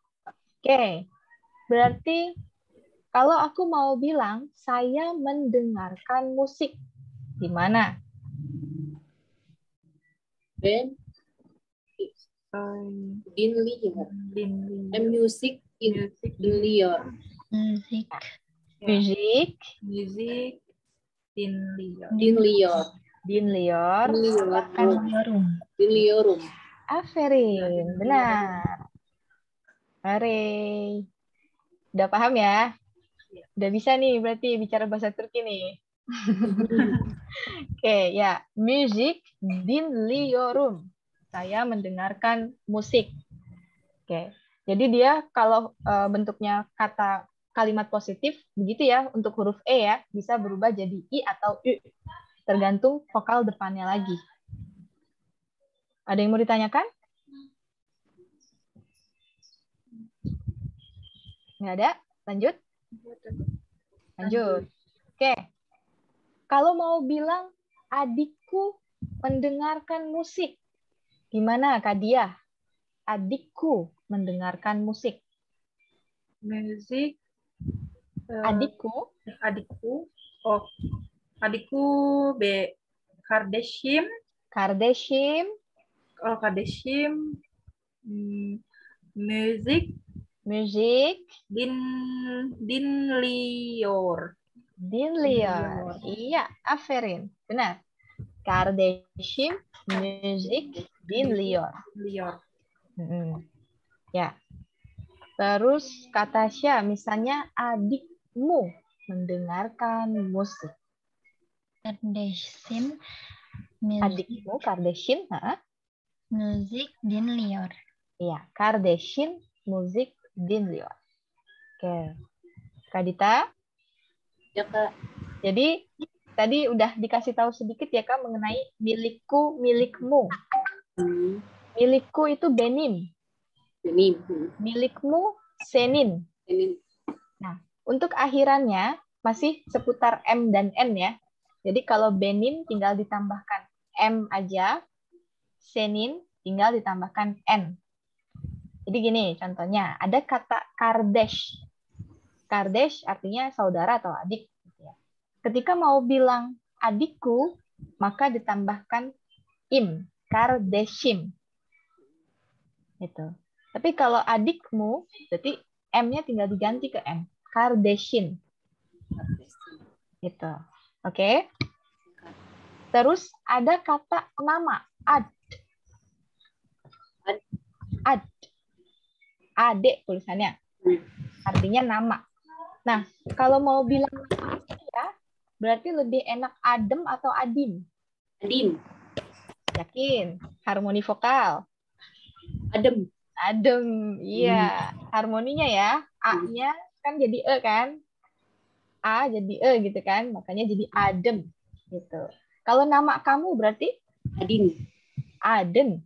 [SPEAKER 1] Oke. Berarti kalau aku mau bilang saya mendengarkan musik, gimana?
[SPEAKER 4] Ben dinliyor. Music
[SPEAKER 3] Music.
[SPEAKER 4] dinliyor.
[SPEAKER 2] Musik.
[SPEAKER 1] Musik,
[SPEAKER 3] Music. Dinliyor.
[SPEAKER 4] Dinliyor.
[SPEAKER 1] dinliyor.
[SPEAKER 2] Luyurum.
[SPEAKER 4] Dinliyorum.
[SPEAKER 1] Aferin, benar. Hore. Udah paham ya? Udah bisa nih berarti bicara bahasa Turki nih. Oke, ya. Musik dinliyorum. Saya mendengarkan musik. Oke. Jadi dia kalau bentuknya kata kalimat positif begitu ya untuk huruf E ya, bisa berubah jadi I atau U. Tergantung vokal depannya lagi. Ada yang mau ditanyakan? Nggak ada? Lanjut? Lanjut. Oke. Kalau mau bilang adikku mendengarkan musik, gimana Kak Dia? Adikku mendengarkan musik.
[SPEAKER 3] Music.
[SPEAKER 1] Adikku,
[SPEAKER 3] Adikku. Oh, adikku B. Kardeşim.
[SPEAKER 1] Kardeşim,
[SPEAKER 3] Oh, kardeşim. Müzik
[SPEAKER 1] müzik,
[SPEAKER 3] dinliyor.
[SPEAKER 1] dinliyor. Iya, aferin. Benar. Kardeşim, müzik, dinliyor.
[SPEAKER 3] Dinliyor.
[SPEAKER 1] Ya. Terus kata Syah, misalnya adikmu mendengarkan musik.
[SPEAKER 2] Kardeşim.
[SPEAKER 1] Adikmu, kardeşim,
[SPEAKER 2] Musik dinliyor.
[SPEAKER 1] iya, kardeşim, musik, dinliyor. Oke. Kak Dita,
[SPEAKER 4] Ya Kak.
[SPEAKER 1] jadi tadi udah dikasih tahu sedikit ya Kak mengenai milikku, milikmu. Milikku itu benim,
[SPEAKER 4] Benim.
[SPEAKER 1] milikmu senin.
[SPEAKER 4] Benim.
[SPEAKER 1] Nah, untuk akhirannya masih seputar M dan N ya. Jadi kalau benim tinggal ditambahkan M aja, senin tinggal ditambahkan N. Jadi gini contohnya, ada kata kardeş. Kardeş artinya saudara atau adik. Ketika mau bilang adikku, maka ditambahkan im, kardeşim. Gitu. Tapi kalau adikmu, berarti M-nya tinggal diganti ke M, kardeşin. Gitu. Oke? Terus ada kata nama, ad.
[SPEAKER 4] Ad.
[SPEAKER 1] Ad. Ade tulisannya. Artinya nama. Nah, kalau mau bilang ya, berarti lebih enak adem atau adim?
[SPEAKER 4] Adim.
[SPEAKER 1] Yakin? Harmoni vokal.
[SPEAKER 4] Adem.
[SPEAKER 1] Adem, iya. Harmoninya ya. A-nya kan jadi E kan? A jadi E gitu kan? Makanya jadi adem. Gitu. Kalau nama kamu berarti
[SPEAKER 4] Adin.
[SPEAKER 1] Aden.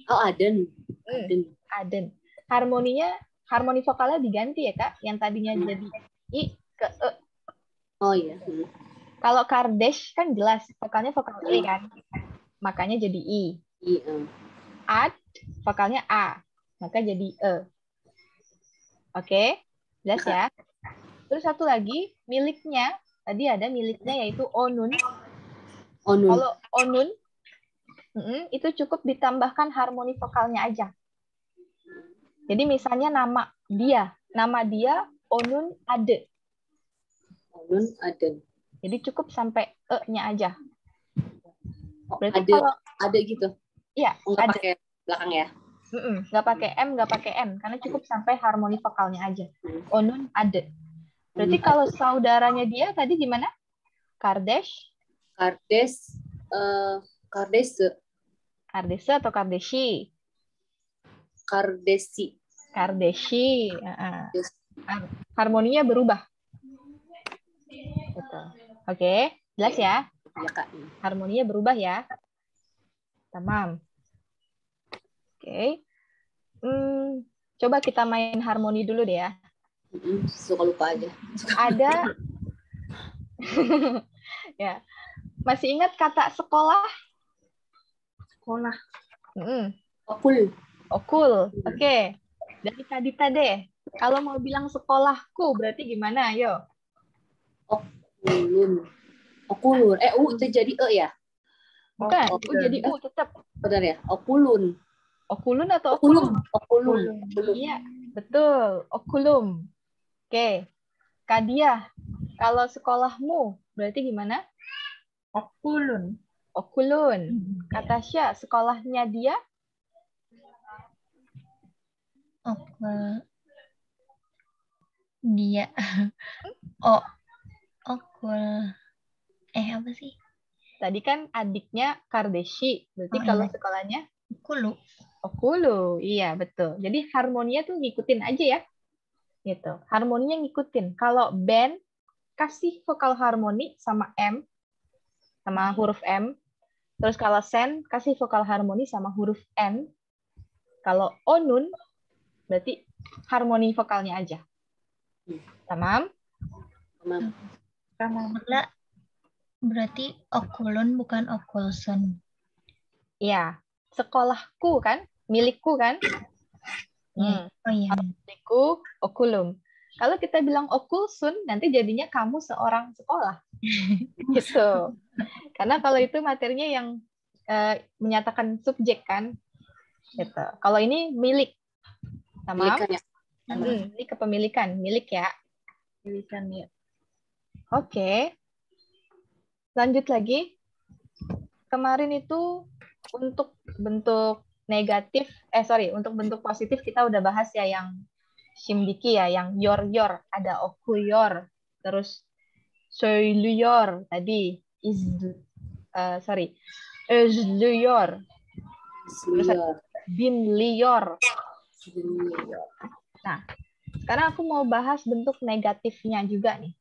[SPEAKER 4] Oh, Aden. Aden.
[SPEAKER 1] Aden. Harmoni vokalnya diganti ya, Kak? Yang tadinya jadi I ke E.
[SPEAKER 4] Oh iya.
[SPEAKER 1] Kalau Kardesh kan jelas vokalnya vokal E kan? Makanya jadi I.
[SPEAKER 4] Iya.
[SPEAKER 1] Ad vokalnya A. Maka jadi E. Oke? Jelas ya? Terus satu lagi, miliknya. Tadi ada miliknya yaitu onun.
[SPEAKER 4] Onun.
[SPEAKER 1] Kalau onun, itu cukup ditambahkan harmoni vokalnya aja. Jadi misalnya nama dia onun ade.
[SPEAKER 4] Onun Aden.
[SPEAKER 1] Jadi cukup sampai E-nya aja.
[SPEAKER 4] Oh,
[SPEAKER 1] Berarti
[SPEAKER 4] ada,
[SPEAKER 1] kalau
[SPEAKER 4] ada gitu.
[SPEAKER 1] iya,
[SPEAKER 4] Nggak
[SPEAKER 1] ada.
[SPEAKER 4] pakai belakang ya.
[SPEAKER 1] Nggak pakai M, nggak pakai N, karena cukup sampai harmoni vokalnya aja. Onun ade. Berarti kalau saudaranya dia tadi gimana? Kardesh,
[SPEAKER 4] Kardes, Kardese,
[SPEAKER 1] Kardese atau Kardeshi?
[SPEAKER 4] Kardesi.
[SPEAKER 1] Kardeshi. Harmoninya berubah. Betul. Oke, jelas ya?
[SPEAKER 4] Ya, Kak.
[SPEAKER 1] Harmoninya berubah ya. Tamam. Oke. Coba kita main harmoni dulu deh ya.
[SPEAKER 4] Suka lupa aja.
[SPEAKER 1] Ada ya. Masih ingat kata sekolah?
[SPEAKER 3] Sekolah.
[SPEAKER 4] Okul.
[SPEAKER 1] Okul. Oke. Dari Kadita deh. Kalau mau bilang sekolahku berarti gimana? Ayo.
[SPEAKER 4] Okulun. Okulun. U itu jadi E ya?
[SPEAKER 1] Bukan. U jadi U tetap.
[SPEAKER 4] Benar ya? Okulun.
[SPEAKER 1] Okulun atau
[SPEAKER 4] Okulum.
[SPEAKER 1] okulum?
[SPEAKER 4] Okulum.
[SPEAKER 1] Iya, betul. Okulum. Oke. Kadia. Kalau sekolahmu berarti gimana?
[SPEAKER 3] Okulun.
[SPEAKER 1] Okulun. Kata Syah, sekolahnya dia?
[SPEAKER 2] Okul. Dia. Oh, okul. Apa sih?
[SPEAKER 1] Tadi kan adiknya Kardeshi. Berarti kalau
[SPEAKER 2] iya.
[SPEAKER 1] sekolahnya?
[SPEAKER 2] Okulu.
[SPEAKER 1] Okulu. Iya, betul. Jadi harmoninya tuh ngikutin aja ya. Gitu. Harmoninya ngikutin. Kalau band, kasih vokal harmoni sama M. Sama huruf M. Terus kalau sen, kasih vokal harmoni sama huruf N. Kalau onun, berarti harmoni vokalnya aja. Tamam?
[SPEAKER 3] Tamam.
[SPEAKER 2] Berarti okulun bukan okulsun.
[SPEAKER 1] Iya. Sekolahku kan? Milikku kan?
[SPEAKER 2] Oh iya.
[SPEAKER 1] Milikku, okulum. Kalau kita bilang okulsun, nanti jadinya kamu seorang sekolah. Gitu. Karena kalau itu materinya yang menyatakan subjek kan? Gitu. Kalau ini milik. Tamam?
[SPEAKER 4] Ya.
[SPEAKER 1] Ini kepemilikan, milik ya.
[SPEAKER 3] Milikan ya.
[SPEAKER 1] Oke. Lanjut lagi. Kemarin itu untuk bentuk negatif, untuk bentuk positif kita udah bahas ya yang shimdiki ya, yang yor, ada okuyor, terus söylüyor tadi, özlüyor, terus dinliyor. Nah, sekarang aku mau bahas bentuk negatifnya juga nih.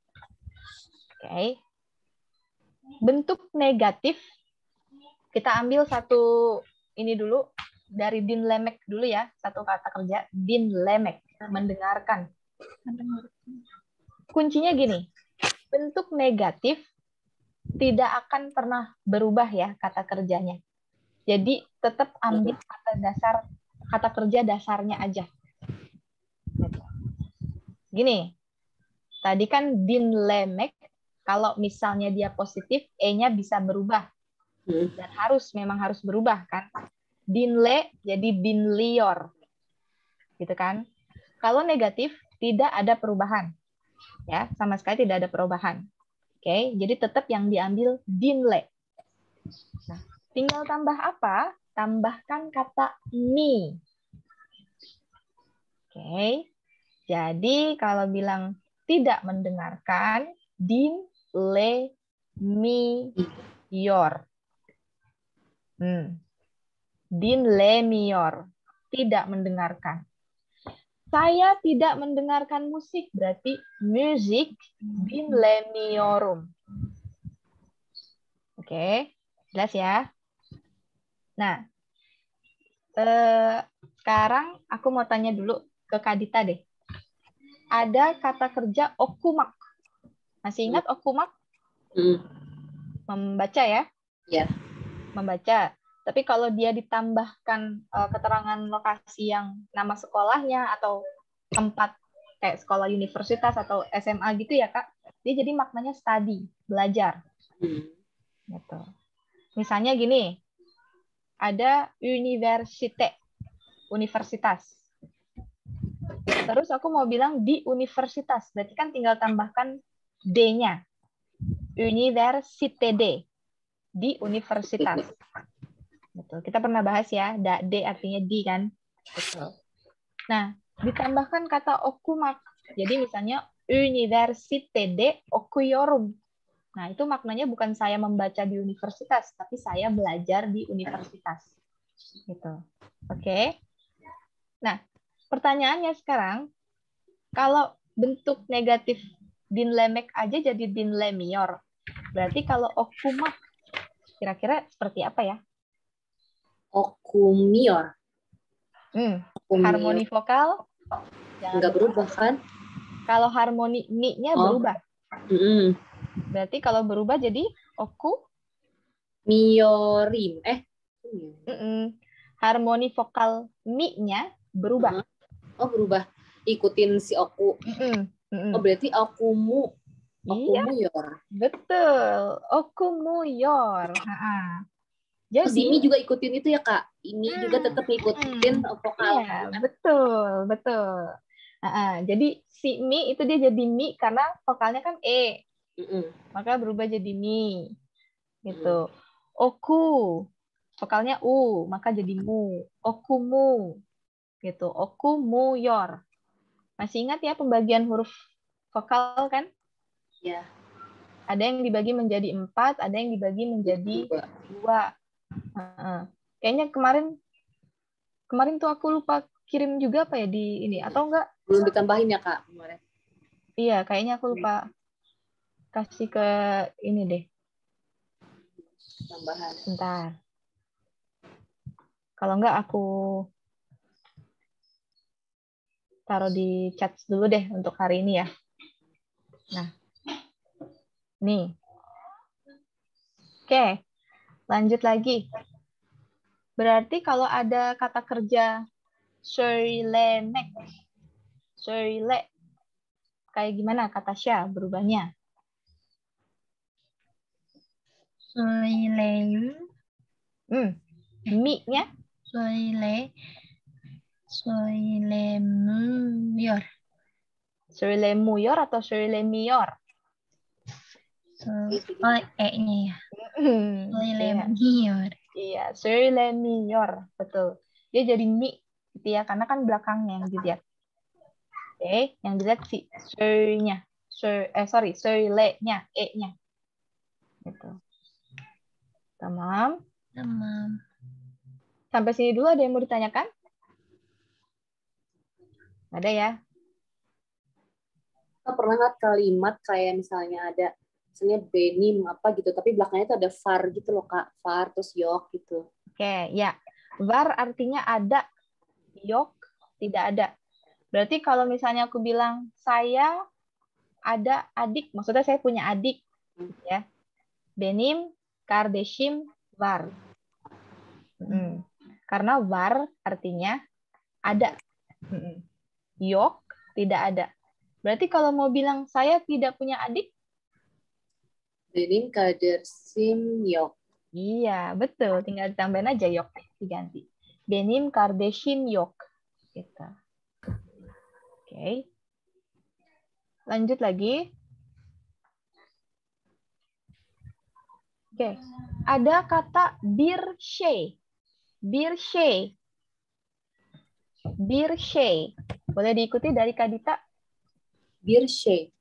[SPEAKER 1] Oke. Bentuk negatif, kita ambil satu ini dulu, dari dinlemek dulu ya, satu kata kerja, dinlemek, mendengarkan. Kuncinya gini, bentuk negatif tidak akan pernah berubah ya kata kerjanya. Jadi tetap ambil kata kerja dasarnya aja. Gini, tadi kan dinlemek, kalau misalnya dia positif, E-nya bisa berubah. Dan memang harus berubah kan. Dinle jadi dinlior. Gitu kan. Kalau negatif, tidak ada perubahan. Ya, sama sekali tidak ada perubahan. Oke, jadi tetap yang diambil dinle. Nah, tinggal tambah apa? Tambahkan kata mi. Oke. Jadi kalau bilang tidak mendengarkan, din le mi yor. Din le mi yor. Tidak mendengarkan. Saya tidak mendengarkan musik, berarti music din le mi yorum. Oke, jelas ya? Nah, sekarang aku mau tanya dulu ke Kak Dita deh. Ada kata kerja okumak. Masih ingat okumak? Membaca ya?
[SPEAKER 4] Ya.
[SPEAKER 1] Membaca. Tapi kalau dia ditambahkan keterangan lokasi yang nama sekolahnya atau tempat kayak sekolah universitas atau SMA gitu ya Kak, dia jadi maknanya study, belajar. Gitu. Misalnya gini, ada universitas. Terus aku mau bilang di universitas, berarti kan tinggal tambahkan D-nya. Université di universitas. Betul. Kita pernah bahas ya, D artinya di kan. Betul. Nah, ditambahkan kata okumak. Jadi misalnya Université de Okuyorum. Nah, itu maknanya bukan saya membaca di universitas, tapi saya belajar di universitas. Gitu. Oke. Nah, pertanyaannya sekarang, kalau bentuk negatif din lemek aja jadi din lemior. Berarti kalau okumak, kira-kira seperti apa ya?
[SPEAKER 4] Okumior.
[SPEAKER 1] Harmoni vokal?
[SPEAKER 4] Nggak berubah kan?
[SPEAKER 1] Kalau harmoni mi-nya berubah. Berarti kalau berubah jadi oku?
[SPEAKER 4] Miorim.
[SPEAKER 1] Harmoni vokal mi-nya berubah.
[SPEAKER 4] Oh, berubah. Ikutin si oku. Oh, berarti okumu. Okumuyor.
[SPEAKER 1] Iya, betul. Okumuyor.
[SPEAKER 4] Jadi, si mi juga ikutin itu ya, Kak? Ini juga tetap ikutin vokal.
[SPEAKER 1] Iya, betul. Jadi si mi itu dia jadi mi karena vokalnya kan e. Maka berubah jadi mi. Gitu. Oku, vokalnya u, maka jadi mu. Okumu. Gitu. Okumuyor. Masih ingat ya pembagian huruf vokal kan?
[SPEAKER 4] Ya.
[SPEAKER 1] Ada yang dibagi menjadi 4, ada yang dibagi menjadi 2. Kayaknya kemarin tuh aku lupa kirim juga apa ya di ini atau enggak?
[SPEAKER 4] Belum ditambahin ya Kak kemarin?
[SPEAKER 1] Iya, kayaknya aku lupa kasih ke ini deh.
[SPEAKER 4] Tambahan.
[SPEAKER 1] Bentar. Kalau enggak aku taruh di chat dulu deh untuk hari ini ya. Nah, nih. Oke, lanjut lagi. Berarti kalau ada kata kerja Sherlemek, kayak gimana kata Sya berubahnya? Mi-nya?
[SPEAKER 2] Soilemuyor.
[SPEAKER 1] Soilemuyor atau soilemiyor?
[SPEAKER 2] E-nya ya. Soilemuyor.
[SPEAKER 1] Iya, soilemiyor, betul. Dia jadi mi gitu ya, karena kan belakangnya yang dilihat. Oke, yang dilihat si soy-nya. Soile-nya, E-nya. Gitu. Tamam. Sampai sini dulu ada yang mau ditanyakan? Ada ya?
[SPEAKER 4] Kita pernah nggak kalimat kayak misalnya ada misalnya benim apa gitu, tapi belakangnya itu ada var gitu loh Kak, var terus yok gitu.
[SPEAKER 1] Oke, ya. Var artinya ada, yok tidak ada. Berarti kalau misalnya aku bilang saya ada adik, maksudnya saya punya adik, ya. Benim, kardeshim, var. Karena var artinya ada. Yok tidak ada. Berarti kalau mau bilang saya tidak punya adik,
[SPEAKER 4] Benim kardeshim yok.
[SPEAKER 1] iya, betul. Tinggal ditambahin aja yok diganti. Benim kardeshim yok. Gitu. Oke. Lanjut lagi. Oke. Ada kata Birsche. Birsche. Birsche. Boleh diikuti dari Kak Dita?
[SPEAKER 4] Birsche.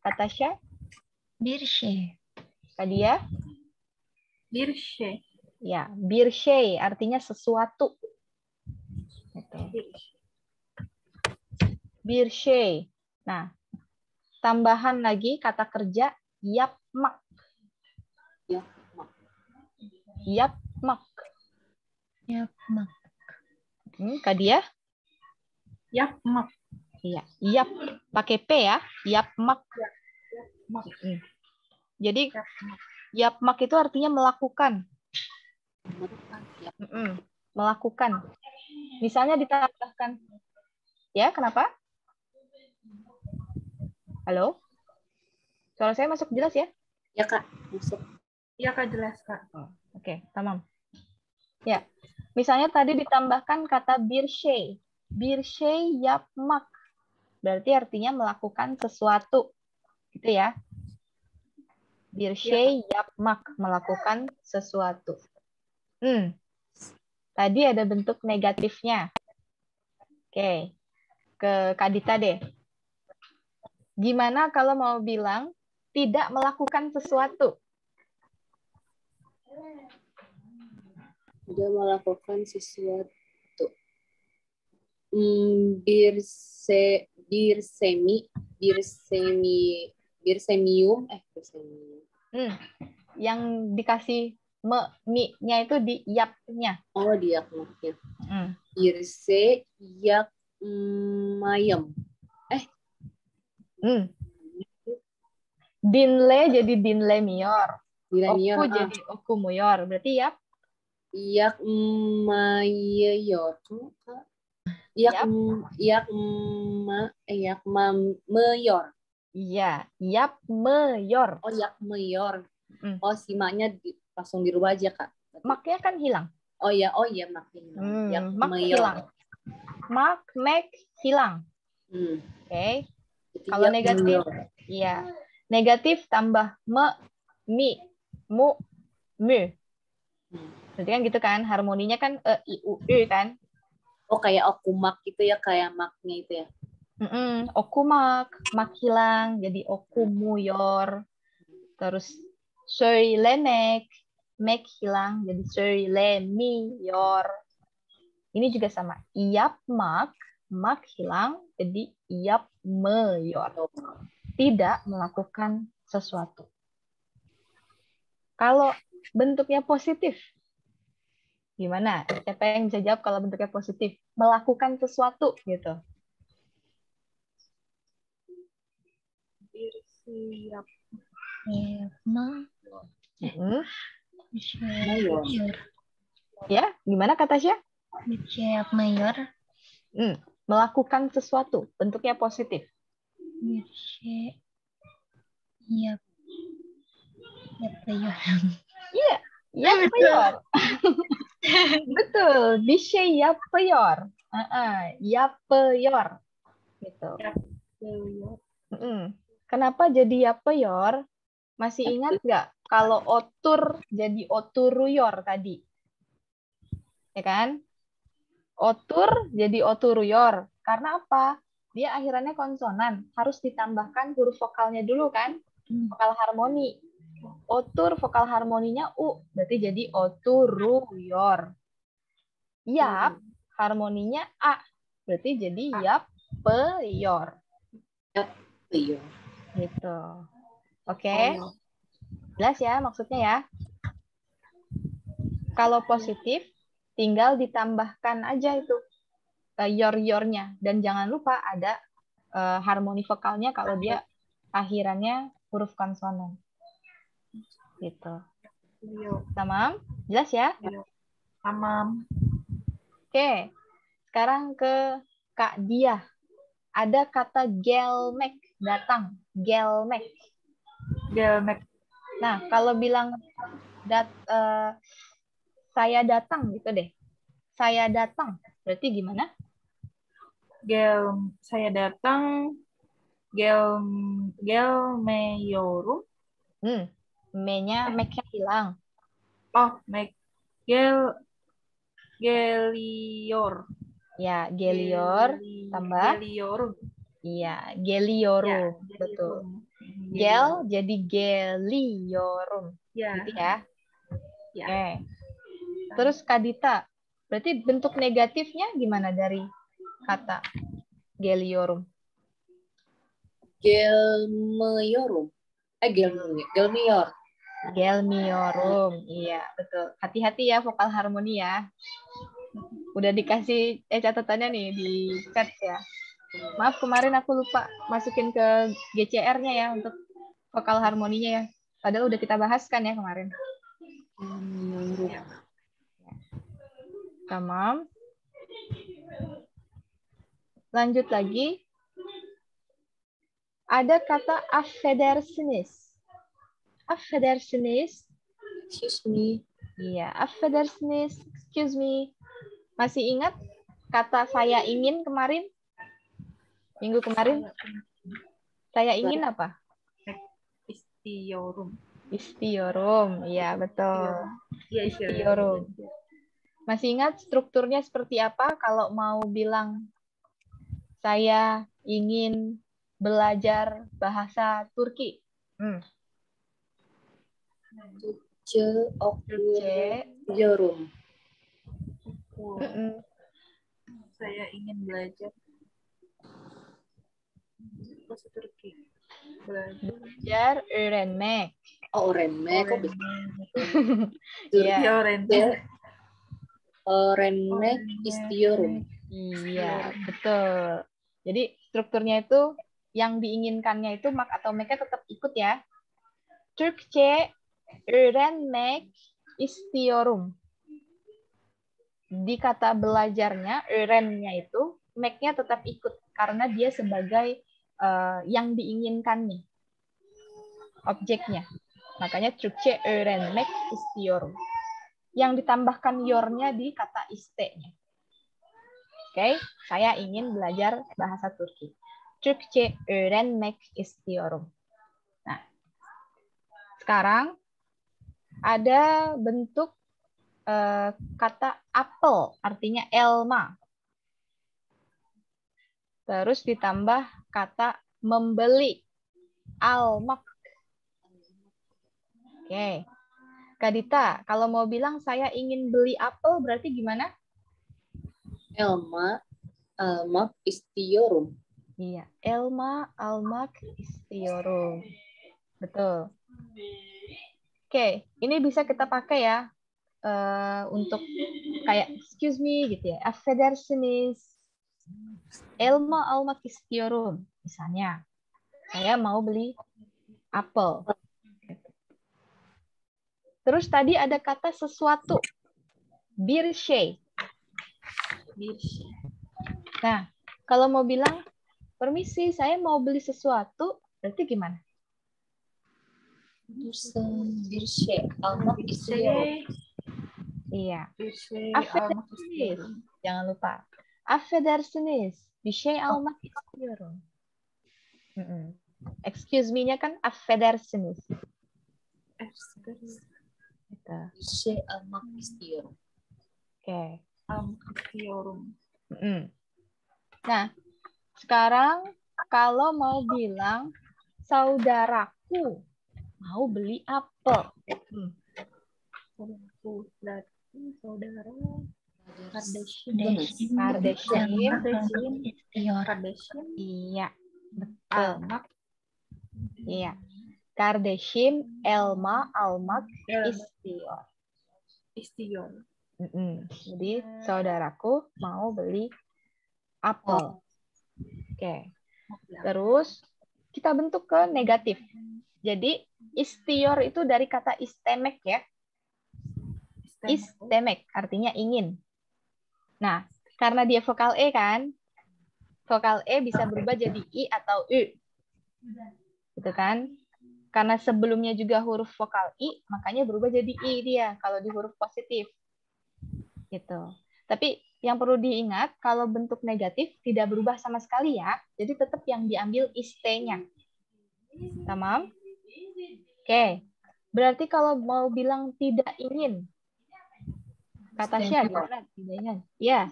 [SPEAKER 1] Kak Tasya?
[SPEAKER 2] Birsche.
[SPEAKER 1] Kak Dia?
[SPEAKER 3] Birsche.
[SPEAKER 1] Ya, Birsche artinya sesuatu. Gitu. Birsche. Nah, tambahan lagi kata kerja yapmak.
[SPEAKER 4] Yapmak.
[SPEAKER 1] Yapmak.
[SPEAKER 2] Yapmak.
[SPEAKER 1] Kak Dia?
[SPEAKER 3] Yapmak.
[SPEAKER 1] Iya, yap pakai P ya. Yapmak.
[SPEAKER 3] Mak.
[SPEAKER 1] Jadi
[SPEAKER 3] Yapmak.
[SPEAKER 1] yapmak itu artinya melakukan. Melakukan. Misalnya ditambahkan. Ya, kenapa? Halo? Suara saya masuk jelas ya?
[SPEAKER 4] Ya Kak, masuk.
[SPEAKER 3] Iya Kak, jelas Kak.
[SPEAKER 1] Oke, tamam. Ya, misalnya tadi ditambahkan kata Birsche. Birsche yapmak. Berarti artinya melakukan sesuatu. Gitu ya. Birsche yapmak. Melakukan sesuatu. Tadi ada bentuk negatifnya. Oke. Ke Kak Dita deh. Gimana kalau mau bilang tidak melakukan sesuatu?
[SPEAKER 4] Dia melakukan sesuatu. Birsemium.
[SPEAKER 1] Yang dikasih mi-nya itu di yap-nya.
[SPEAKER 4] Oh, di yapmaknya. Birse yakmayem.
[SPEAKER 1] Dinle jadi dinle mior.
[SPEAKER 4] Oku
[SPEAKER 1] jadi oku muyor. Berarti yap?
[SPEAKER 4] Yakmayor. Yakmayor.
[SPEAKER 1] Iya, yap meyor.
[SPEAKER 4] Oh, yakmayor. Oh, si maknya langsung dirubah aja, Kak.
[SPEAKER 1] Maknya kan hilang.
[SPEAKER 4] Oh iya, maknya hilang.
[SPEAKER 1] Mak hilang. Mak, mek hilang. Oke. Kalau negatif, iya. Negatif tambah me, mi, mu, mu. Berarti kan gitu kan, harmoninya kan i, u, e kan.
[SPEAKER 4] Oh, kayak okumak gitu ya, kayak maknya itu ya.
[SPEAKER 1] Okumak, mak hilang, jadi okumuyor. Terus sui lenek, mek hilang, jadi sui lemiyor. Ini juga sama. Iap mak hilang, jadi iap meyor. Tidak melakukan sesuatu. Kalau bentuknya positif, gimana? Siapa yang bisa jawab kalau bentuknya positif? Melakukan sesuatu gitu. Ya, gimana kata Syah?
[SPEAKER 2] Mayor.
[SPEAKER 1] Melakukan sesuatu, bentuknya positif.
[SPEAKER 2] Iya.
[SPEAKER 1] Iya, yapayor. Betul, bisa yapayor. Yapayor. Gitu. Kenapa jadi yapayor? Masih ingat nggak kalau otur jadi oturuyor tadi? Ya kan? Otur jadi oturuyor. Karena apa? Dia akhirannya konsonan. Harus ditambahkan huruf vokalnya dulu kan? Vokal harmoni. Otur vokal harmoninya U. Berarti jadi oturuyor. Yap harmoninya A. Berarti jadi yapeyor.
[SPEAKER 4] Yapeyor.
[SPEAKER 1] Gitu. Oke. Jelas ya maksudnya ya? Kalau positif, tinggal ditambahkan aja itu yor-yornya. Dan jangan lupa ada harmoni vokalnya kalau dia akhirannya huruf konsonan. Gitu. Tamam? Jelas ya?
[SPEAKER 3] Tamam.
[SPEAKER 1] Oke. Sekarang ke Kak Dia. Ada kata gelmek, datang. Gelmek.
[SPEAKER 3] Gelmek.
[SPEAKER 1] Nah, kalau bilang saya datang gitu deh. Saya datang. Berarti gimana?
[SPEAKER 3] Saya datang. Gelmeyorum.
[SPEAKER 1] Me-nya, make-nya hilang.
[SPEAKER 3] Oh, Gelior.
[SPEAKER 1] Ya, gelior tambah.
[SPEAKER 3] Geliorum.
[SPEAKER 1] Iya,
[SPEAKER 3] Ya,
[SPEAKER 1] geliorum. Betul.
[SPEAKER 3] geliorum.
[SPEAKER 1] Gel jadi geliorum.
[SPEAKER 3] Ya.
[SPEAKER 1] Gitu ya.
[SPEAKER 3] Ya.
[SPEAKER 1] Oke. Terus Kadita, berarti bentuk negatifnya gimana dari kata geliorum?
[SPEAKER 4] Gelmiorum. Gelmior.
[SPEAKER 1] Gelmiorum. Iya, betul. Hati-hati ya vokal harmoni ya. Udah dikasih catatannya nih di chat ya. Maaf kemarin aku lupa masukin ke GCR-nya ya untuk vokal harmoninya ya. Padahal udah kita bahaskan ya kemarin.
[SPEAKER 4] Gelmiorum.
[SPEAKER 1] Tamam. Lanjut lagi. Ada kata affedersiniz. Affedersiniz.
[SPEAKER 4] Excuse me.
[SPEAKER 1] Iya, affedersiniz. Excuse me. Masih ingat kata saya ingin kemarin? Minggu kemarin? Saya ingin apa?
[SPEAKER 3] Istiorum.
[SPEAKER 1] Istiorum. Iya, betul.
[SPEAKER 3] Iya,
[SPEAKER 1] Istiorum. Masih ingat strukturnya seperti apa kalau mau bilang saya ingin belajar bahasa Turki?
[SPEAKER 4] Yorum.
[SPEAKER 3] Saya ingin belajar bahasa Turki.
[SPEAKER 1] Belajar öğrenmek.
[SPEAKER 4] Oh, öğrenmek. Kok bisa?
[SPEAKER 1] Iya.
[SPEAKER 4] Öğrenmek istiyorum.
[SPEAKER 1] Iya, betul. Jadi strukturnya itu yang diinginkannya itu mak atau make-nya tetap ikut ya. Türkçe öğrenmek istiyorum. Di kata belajarnya, öğrennya itu, make-nya tetap ikut karena dia sebagai yang diinginkannya, objeknya. Makanya Türkçe öğrenmek istiyorum. Yang ditambahkan your-nya di kata iste-nya. Oke, saya ingin belajar bahasa Turki. Türkçe öğrenmek istiyorum. Nah, sekarang ada bentuk kata apel, artinya elma. Terus ditambah kata membeli, almak. Oke, Kadita, kalau mau bilang saya ingin beli apel berarti gimana?
[SPEAKER 4] Elma almak istiyorum.
[SPEAKER 1] Iya, elma almak istiyorum. Betul. Oke, ini bisa kita pakai ya untuk kayak excuse me gitu ya. Affedersiniz. Elma almak istiyorum. Misalnya, saya mau beli apel. Terus tadi ada kata sesuatu. Bir şey. Nah, kalau mau bilang, permisi, saya mau beli sesuatu, berarti gimana?
[SPEAKER 4] Bir şey almak istiyorum.
[SPEAKER 1] Iya. Affedersiniz. Jangan lupa. Affedersiniz. Bir şey almak istiyorum. Excuse me-nya kan affedersiniz. Gitu.
[SPEAKER 4] Bir şey almak istiyorum.
[SPEAKER 1] Oke.
[SPEAKER 3] Istiyorum.
[SPEAKER 1] Nah, sekarang kalau mau bilang saudaraku mau beli apel.
[SPEAKER 3] Saudara.
[SPEAKER 2] Kardashim.
[SPEAKER 1] Iya, betul. Iya. Kardashim, Elma, Almak,
[SPEAKER 3] Istiyor.
[SPEAKER 1] Jadi saudaraku mau beli apel. Oke. Terus kita bentuk ke negatif. Jadi istiyor itu dari kata istemek ya. Istemek artinya ingin. Nah, karena dia vokal E kan, vokal E bisa berubah jadi I atau U. Gitu kan? Karena sebelumnya juga huruf vokal I, makanya berubah jadi I dia kalau di huruf positif. Gitu. Tapi yang perlu diingat, kalau bentuk negatif tidak berubah sama sekali ya. Jadi tetap yang diambil iste-nya. Tamam? Oke. Berarti kalau mau bilang tidak ingin, kata Tasya
[SPEAKER 4] Istimewa.
[SPEAKER 1] gimana? Tidak ingin. Ya.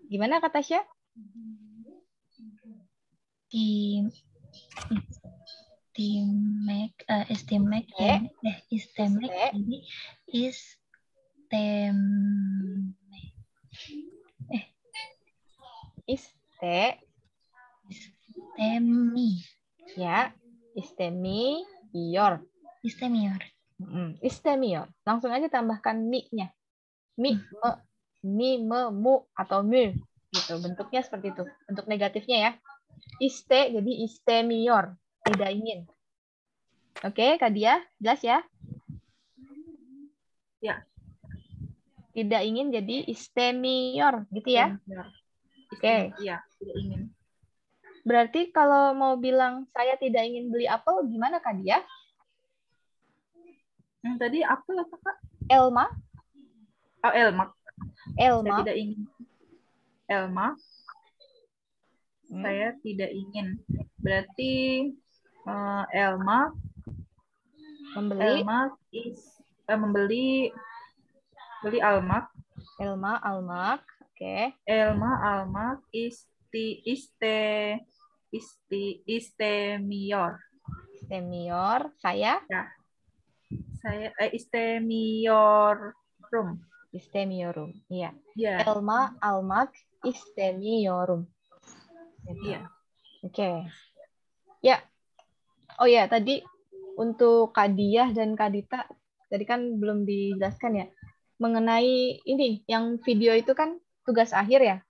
[SPEAKER 1] Gimana kata Tasya?
[SPEAKER 2] Istimek, istimek
[SPEAKER 1] Iste.
[SPEAKER 2] ya, istimek
[SPEAKER 1] Iste.
[SPEAKER 2] jadi istem,
[SPEAKER 1] Iste.
[SPEAKER 2] istemi,
[SPEAKER 1] Ya. Istemiyor.
[SPEAKER 2] istemior,
[SPEAKER 1] Istemiyor. Langsung aja tambahkan mi-nya. Mi, me, mi, me, mu, atau mu. Gitu. Bentuknya seperti itu. Bentuk negatifnya ya. Iste jadi istemiyor. Tidak ingin. Oke, Kak Dia, jelas ya?
[SPEAKER 3] Ya.
[SPEAKER 1] Tidak ingin jadi istemiyor, gitu ya? Oke.
[SPEAKER 3] Iya, tidak ingin.
[SPEAKER 1] Berarti kalau mau bilang saya tidak ingin beli apel, gimana Kak Dia?
[SPEAKER 3] Yang tadi apel apa Kak?
[SPEAKER 1] Elma?
[SPEAKER 3] Oh, Elma. Saya
[SPEAKER 1] Elma.
[SPEAKER 3] tidak ingin. Elma. Saya tidak ingin. Berarti Elma
[SPEAKER 1] Membeli.
[SPEAKER 3] membeli almak.
[SPEAKER 1] Elma, almak. Oke.
[SPEAKER 3] Elma almak istemiyor.
[SPEAKER 1] Istemiyor. Saya?
[SPEAKER 3] Ya. Saya istemiyorum.
[SPEAKER 1] Istemiorum. Iya.
[SPEAKER 3] Ya.
[SPEAKER 1] Elma, almak, istemiorum.
[SPEAKER 3] Iya.
[SPEAKER 1] Oke. Ya. Oh ya, tadi untuk Kak Diah dan Kak Dita, tadi kan belum dijelaskan ya. Mengenai ini, yang video itu kan tugas akhir ya.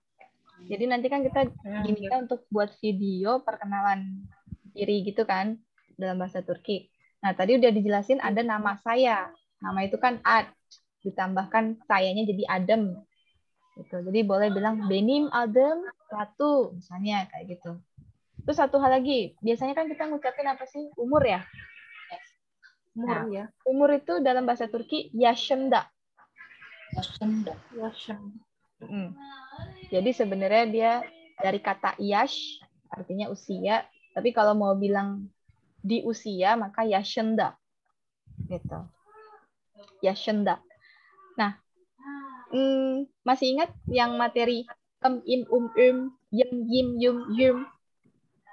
[SPEAKER 1] Jadi nanti kan kita diminta untuk buat video perkenalan diri gitu kan, dalam bahasa Turki. Nah, tadi udah dijelasin ada nama saya. Nama itu kan Ad. Ditambahkan sayanya jadi Adem. Gitu. Jadi boleh bilang Benim Adem Ratu, misalnya kayak gitu. Terus satu hal lagi, biasanya kan kita ngucapin apa sih? Umur ya?
[SPEAKER 3] Umur
[SPEAKER 1] Nah,
[SPEAKER 3] ya.
[SPEAKER 1] umur itu dalam bahasa Turki yaşında.
[SPEAKER 4] Yaşında.
[SPEAKER 1] Jadi sebenarnya dia dari kata yash, artinya usia. Tapi kalau mau bilang di usia, maka yaşında. Gitu. Yaşında. Nah, masih ingat yang materi im, yem, yim, yum,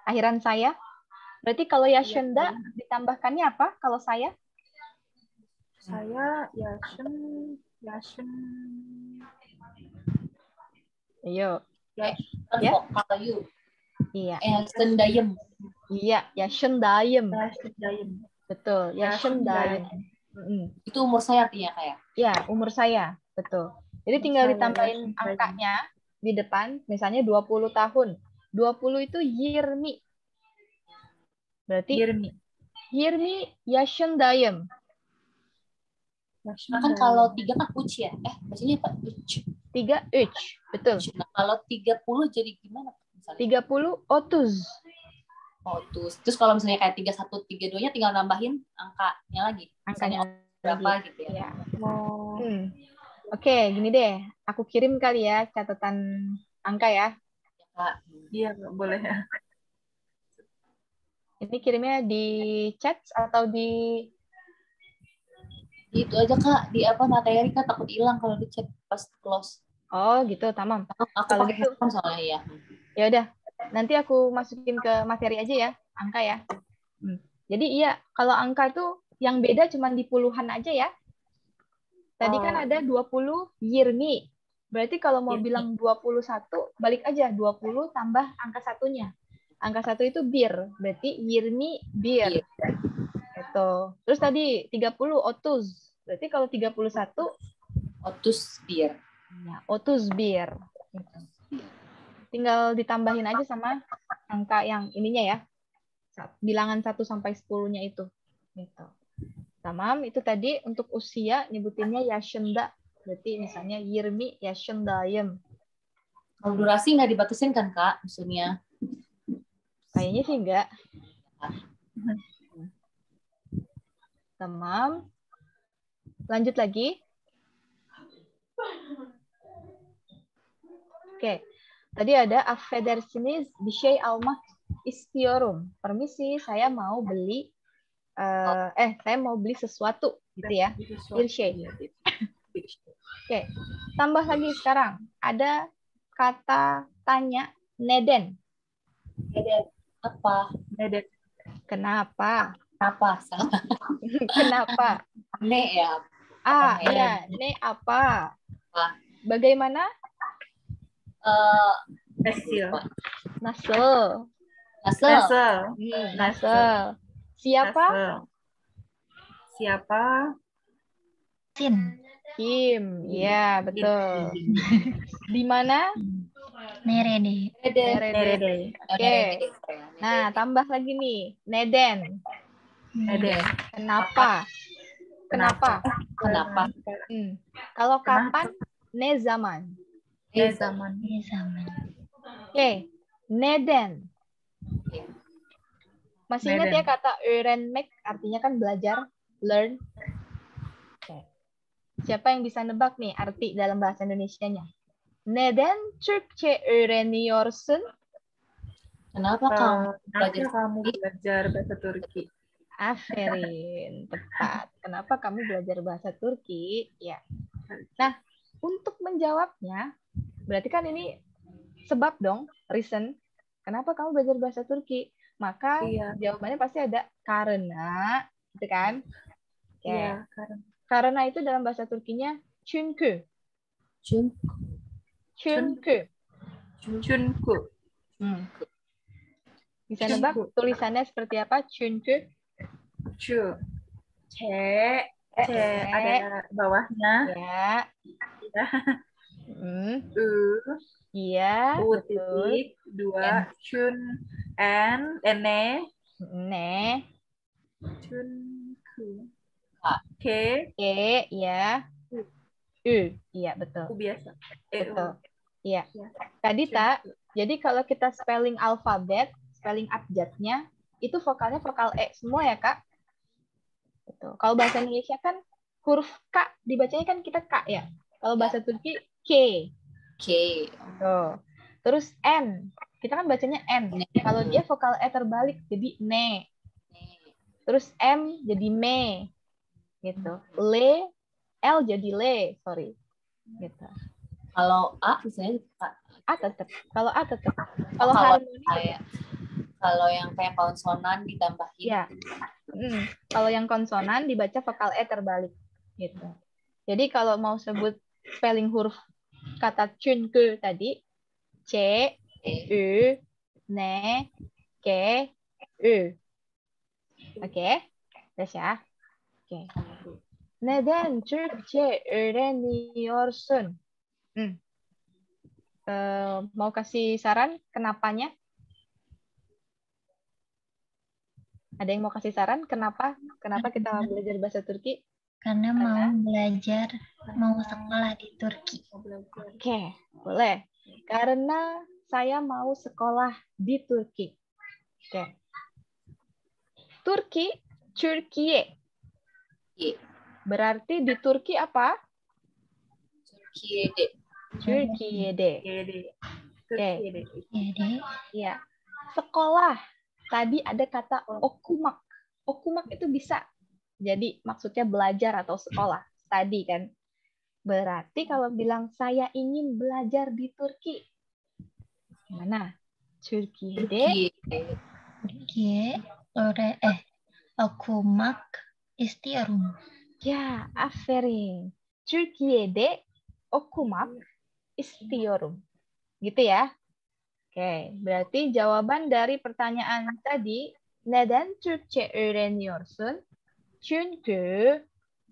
[SPEAKER 1] akhiran saya? Berarti kalau yaşında ditambahkannya apa kalau saya?
[SPEAKER 3] Saya Yashin.
[SPEAKER 1] Ayo.
[SPEAKER 4] Ya.
[SPEAKER 1] Ya?
[SPEAKER 4] You.
[SPEAKER 1] Iya.
[SPEAKER 4] Yaşındayım.
[SPEAKER 1] Iya, yaşındayım.
[SPEAKER 3] Yaşındayım.
[SPEAKER 1] Betul, yaşındayım.
[SPEAKER 4] Itu umur saya artinya kayak.
[SPEAKER 1] Ya, umur saya. Betul. Jadi tinggal ditambahin angkanya di depan, misalnya 20 tahun. 20 itu 20. Berarti 20 yaşındayım.
[SPEAKER 4] Nah, kan kalau 3 kan uch ya. Bacanya apa? Uch.
[SPEAKER 1] 3 uch. Betul.
[SPEAKER 4] Nah, kalau 30 jadi gimana? Misalnya?
[SPEAKER 1] 30 otuz.
[SPEAKER 4] Terus kalau misalnya kayak 31, 32-nya tinggal nambahin angkanya lagi.
[SPEAKER 1] Angkanya
[SPEAKER 4] berapa
[SPEAKER 1] lagi.
[SPEAKER 4] gitu ya.
[SPEAKER 1] Oke, gini deh. Aku kirim kali ya catatan angka ya.
[SPEAKER 3] Iya, boleh ya.
[SPEAKER 1] Ini kirimnya di chat atau di
[SPEAKER 4] itu aja Kak, di apa materi Kak, takut hilang kalau di chat pas close.
[SPEAKER 1] Oh, gitu, tamam.
[SPEAKER 4] Aku
[SPEAKER 1] kalau
[SPEAKER 4] pakai
[SPEAKER 1] gitu
[SPEAKER 4] handphone soalnya ya.
[SPEAKER 1] Ya udah, nanti aku masukin ke materi aja ya, angka ya. Jadi iya, kalau angka tuh yang beda cuma di puluhan aja ya. Tadi kan ada 20 yirmi. Berarti kalau mau bilang 21, balik aja 20 tambah angka satunya. Angka satu itu bir, berarti yirmi bir. Gitu. Terus tadi 30 otuz. Berarti kalau 31
[SPEAKER 4] otuz bir.
[SPEAKER 1] Ya, otuz bir. Gitu. Tinggal ditambahin aja sama angka yang ininya ya. Bilangan 1 sampai 10-nya itu. Gitu. Tamam, itu tadi untuk usia nyebutinnya yaşında. Berarti misalnya 20 yaşındayım.
[SPEAKER 4] Kalau durasi nggak dibatasin kan Kak, maksudnya?
[SPEAKER 1] Kayaknya sih enggak. Tamam. Lanjut lagi. Oke. Tadi ada affedersiniz bir şey almak istiyorum. Permisi, saya mau beli saya mau beli sesuatu gitu ya. Birshe. Oke, tambah lagi sekarang. Ada kata tanya neden.
[SPEAKER 4] Apa?
[SPEAKER 1] Kenapa?
[SPEAKER 4] Apa? Salah.
[SPEAKER 1] Kenapa?
[SPEAKER 4] Ne ya.
[SPEAKER 1] Iya, ne apa?
[SPEAKER 4] Apa?
[SPEAKER 1] Bagaimana?
[SPEAKER 3] Hasil.
[SPEAKER 1] Nasel.
[SPEAKER 4] Nasel.
[SPEAKER 1] Nasel. Siapa?
[SPEAKER 3] Siapa?
[SPEAKER 2] Sin.
[SPEAKER 1] Kim. Ya, betul. Di mana?
[SPEAKER 2] Nerede.
[SPEAKER 1] Nerede. Oke. Nah, tambah lagi nih. Neden.
[SPEAKER 3] Neden.
[SPEAKER 1] Kenapa? Kenapa? Kalau kapan? Ne zaman.
[SPEAKER 3] Zaman.
[SPEAKER 2] Ini zaman.
[SPEAKER 1] Oke. Neden. Masih ingat ya kata öğrenmek artinya kan belajar, learn. Oke. Siapa yang bisa nebak nih arti dalam bahasa Indonesianya? Neden Türkçe öğreniyorsun?
[SPEAKER 4] Kenapa
[SPEAKER 3] kamu belajar bahasa Turki?
[SPEAKER 1] Aferin, tepat. Kenapa kamu belajar bahasa Turki? Ya. Nah, untuk menjawabnya, berarti kan ini sebab dong, reason. Kenapa kamu belajar bahasa Turki? Maka jawabannya pasti ada karena, gitu kan? Oke.
[SPEAKER 3] Iya,
[SPEAKER 1] Karena itu dalam bahasa Turkinya çünkü. Çünkü. Bisa nebak tulisannya seperti apa? Çünkü.
[SPEAKER 3] C ada bawahnya.
[SPEAKER 1] Ya. Iya,
[SPEAKER 3] U
[SPEAKER 1] betul.
[SPEAKER 3] titik 2 chun ne chun K
[SPEAKER 1] ya. Iya, betul.
[SPEAKER 3] U biasa.
[SPEAKER 1] Betul. Iya. Tadi tak. Jadi kalau kita spelling alfabet, spelling abjadnya itu vokalnya vokal E semua ya, Kak? Betul. Kalau bahasa Indonesia kan huruf K dibacanya kan kita K ya. Kalau bahasa Turki K. Tuh. Terus N. Kita kan bacanya N. Kalau dia vokal E terbalik jadi ne. Terus M jadi me. Gitu. L jadi le, sorry. Gitu.
[SPEAKER 4] Kalau A misalnya
[SPEAKER 1] A tetap. Kalau A tetap.
[SPEAKER 4] Kalau
[SPEAKER 1] harmoni
[SPEAKER 4] kayak kalau yang kayak konsonan ditambahin.
[SPEAKER 1] Ya. Kalau yang konsonan dibaca vokal E terbalik gitu. Jadi kalau mau sebut spelling huruf kata çünkü tadi C, Ü, Ne, K, Ü. Oke? Terus ya. Oke. Neden Türkçe öğreniyorsun? Mau kasih saran kenapanya? Ada yang mau kasih saran kenapa kita belajar bahasa Turki?
[SPEAKER 2] Karena mau belajar, mau sekolah di Turki.
[SPEAKER 1] Oke, boleh. Karena saya mau sekolah di Turki. Oke. Turki, Türkiye. Berarti di Turki apa? Türkiye'de. Oke. Ya. Sekolah. Tadi ada kata okumak. Okumak itu bisa jadi maksudnya belajar atau sekolah. Tadi kan. Berarti kalau bilang saya ingin belajar di Turki. Gimana? Türkiye'de.
[SPEAKER 2] Okumak istiyorum.
[SPEAKER 1] Ya, aferin. Türkiye'de okumak istiyorum. Gitu ya. Oke, berarti jawaban dari pertanyaan tadi, neden Türkçe öğreniyorsun? Çünkü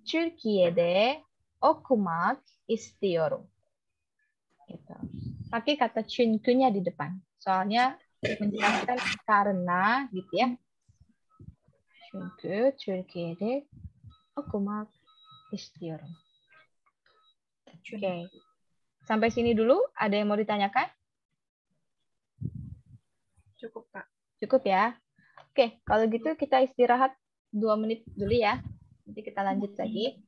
[SPEAKER 1] Türkiye'de okumak istiyorum. Gitu. Pakai kata çünkünya di depan. Soalnya menjelaskan karena gitu ya. Çünkü Türkiye'de okumak istiyorum. Oke. Sampai sini dulu. Ada yang mau ditanyakan?
[SPEAKER 3] Cukup, Kak.
[SPEAKER 1] Cukup ya. Oke, kalau gitu kita istirahat 2 menit dulu ya. Nanti kita lanjut lagi.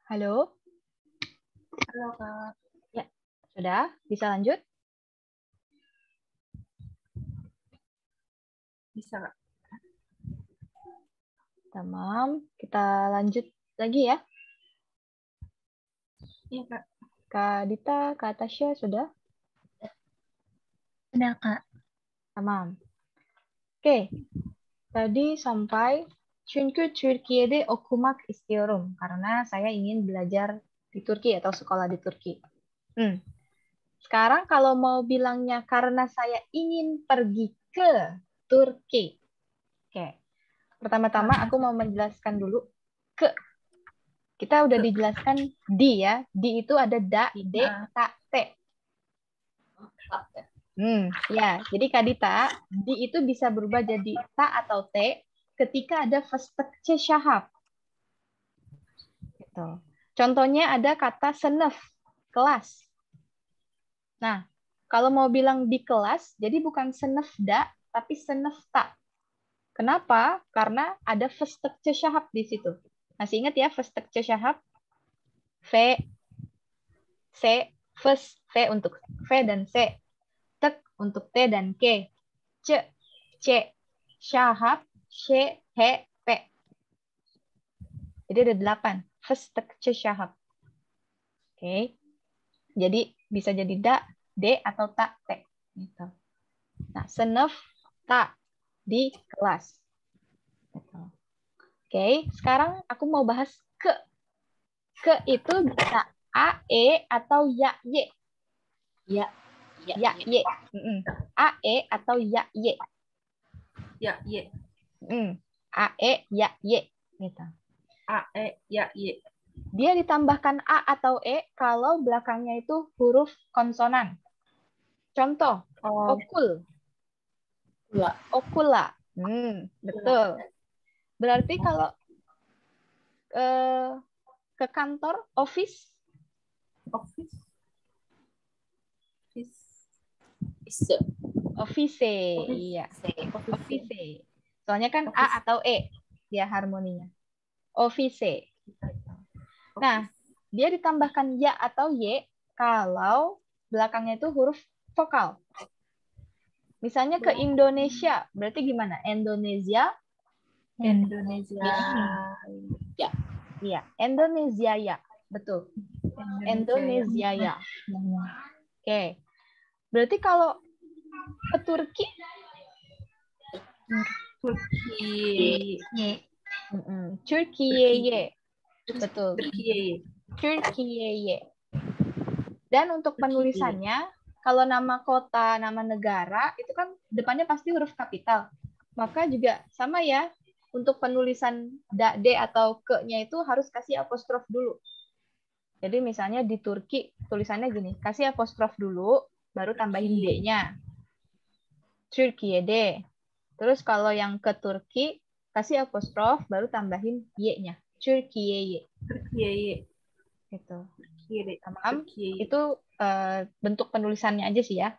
[SPEAKER 1] Halo?
[SPEAKER 3] Halo, Kak.
[SPEAKER 1] Ya, sudah? Bisa lanjut?
[SPEAKER 3] Bisa, Kak?
[SPEAKER 1] Tamam. Kita lanjut lagi ya.
[SPEAKER 3] Iya, Kak.
[SPEAKER 1] Kak Dita, Kak Tasya, sudah?
[SPEAKER 2] Udah, Kak.
[SPEAKER 1] Tamam. Oke. Tadi sampai çünkü Türkiye'de okumak istiyorum. Karena saya ingin belajar di Turki atau sekolah di Turki. Sekarang kalau mau bilangnya karena saya ingin pergi ke Turki. Oke. Pertama-tama aku mau menjelaskan dulu ke. Kita udah dijelaskan di ya. Di itu ada da, de, ta, te. Ya, jadi Kak Dita, di itu bisa berubah jadi ta atau te ketika ada festekçe syahab. Gitu. Contohnya ada kata senef, kelas. Nah, kalau mau bilang di kelas, jadi bukan senef da, tapi senef ta. Kenapa? Karena ada festekçe syahab di situ. Masih ingat ya festekçe syahab? V, C, fes, V untuk V dan C. Tek untuk T dan K. C, C, syahab, C, H, P. Jadi ada 8. Festekçe syahab. Oke. Jadi bisa jadi da, D, atau ta, T. Gitu. Nah, senef, ta, di kelas. Gitu. Oke, sekarang aku mau bahas ke. Ke itu bisa A, E, atau ya, Y.
[SPEAKER 4] Ya.
[SPEAKER 1] Ya, Y. A, E, atau ya, Y.
[SPEAKER 3] Ya, Y.
[SPEAKER 1] A, E, ya, Y. Gitu.
[SPEAKER 3] A, E, ya, Y.
[SPEAKER 1] Dia ditambahkan A atau E kalau belakangnya itu huruf konsonan. Contoh, okul. Okula. Betul. Berarti kalau ke kantor, office.
[SPEAKER 3] Office.
[SPEAKER 1] Office. Iya. Office. Soalnya kan A atau E dia harmoninya. Office. Nah, dia ditambahkan ya atau Y kalau belakangnya itu huruf vokal. Misalnya ke Indonesia, berarti gimana? Indonesia?
[SPEAKER 3] Indonesia.
[SPEAKER 4] Ya.
[SPEAKER 1] Iya, Indonesia ya. Betul. Indonesia ya. Oke. Berarti kalau ke Turki?
[SPEAKER 3] Turki.
[SPEAKER 1] Türkiye. Betul. Türkiye. Dan untuk penulisannya, kalau nama kota, nama negara, itu kan depannya pasti huruf kapital. Maka juga sama ya, untuk penulisan da, de, atau ke-nya itu harus kasih apostrof dulu. Jadi misalnya di Turki, tulisannya gini, kasih apostrof dulu, baru tambahin D-nya. Türkiye'de. Terus kalau yang ke Turki, kasih apostrof, baru tambahin Y-nya. Türkiye. Gitu. Tamam. Itu bentuk penulisannya aja sih ya.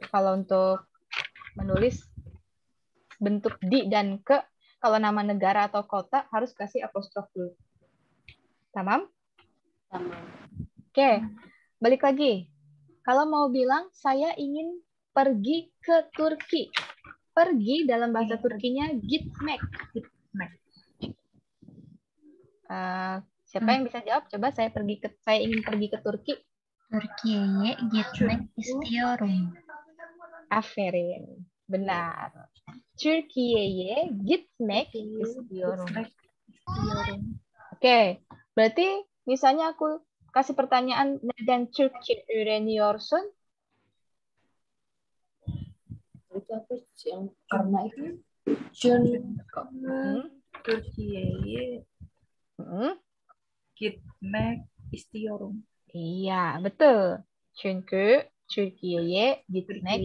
[SPEAKER 1] Kalau untuk menulis bentuk di dan ke, kalau nama negara atau kota harus kasih apostrof dulu. Tamam? Oke, balik lagi. Kalau mau bilang saya ingin pergi ke Turki. Pergi dalam bahasa Turkinya gitmek. Siapa yang bisa jawab? Coba saya ingin pergi ke Turki.
[SPEAKER 2] Türkiye'ye gitmek istiyorum.
[SPEAKER 1] Aferin. Benar. Türkiye'ye gitmek istiyorum. Oke. Berarti misalnya aku kasih pertanyaan, neden Türkçe öğreniyorsun?
[SPEAKER 4] Itu apa yang karena itu?
[SPEAKER 3] Türkiye'ye gitmek istiyorum.
[SPEAKER 1] Iya, betul. Çünkü Türkiye'ye gitmek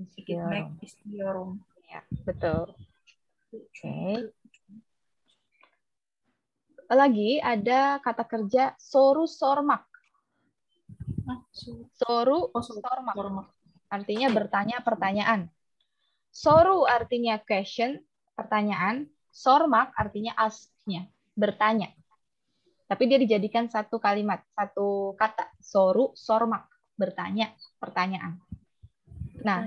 [SPEAKER 3] istiyorum.
[SPEAKER 1] Ya, betul. Oke. Lagi ada kata kerja soru sormak. Soru sormak. Artinya bertanya pertanyaan. Soru artinya question, pertanyaan. Sormak artinya ask-nya, bertanya. Tapi dia dijadikan satu kalimat, satu kata. Soru, sormak. Bertanya, pertanyaan. Nah,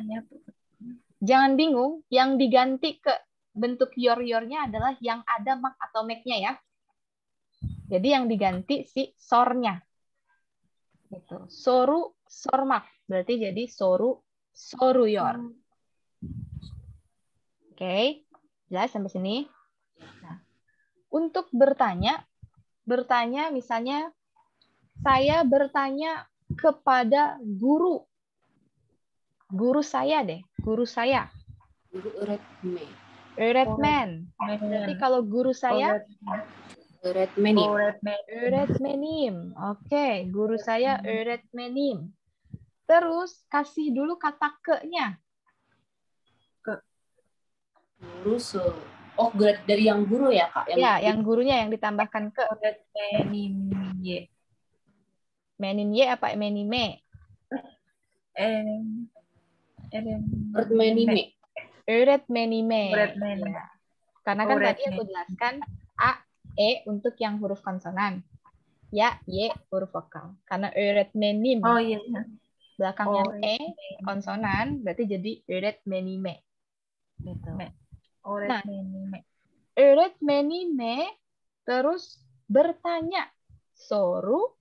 [SPEAKER 1] jangan bingung, yang diganti ke bentuk yor-yornya adalah yang ada mak atau make-nya ya. Jadi yang diganti si sornya. Gitu. Soru, sormak. Berarti jadi soru, soruyor. Oke, jelas sampai sini. Nah, untuk bertanya misalnya saya bertanya kepada guru. Guru saya deh, guru saya.
[SPEAKER 4] Guru Redme.
[SPEAKER 1] Redman. Berarti kalau guru saya
[SPEAKER 4] Redmenim.
[SPEAKER 1] Redmenim. Oke, guru saya Redmenim. Terus kasih dulu kata ke-nya.
[SPEAKER 4] Guru oh, dari yang guru ya, Kak?
[SPEAKER 1] Yang gurunya yang ditambahkan ke.
[SPEAKER 3] Menimye.
[SPEAKER 1] Menimye apa menime?
[SPEAKER 4] Redmenime.
[SPEAKER 1] Redmenime. Ya. Karena kan tadi
[SPEAKER 3] Redme.
[SPEAKER 1] aku jelaskan A, E untuk yang huruf konsonan. Ya, Y huruf vokal. Karena Redmenim.
[SPEAKER 3] Oh iya.
[SPEAKER 1] Belakangnya E konsonan, berarti jadi Redmenime. Gitu. Nah, Redmenime terus bertanya. Soru.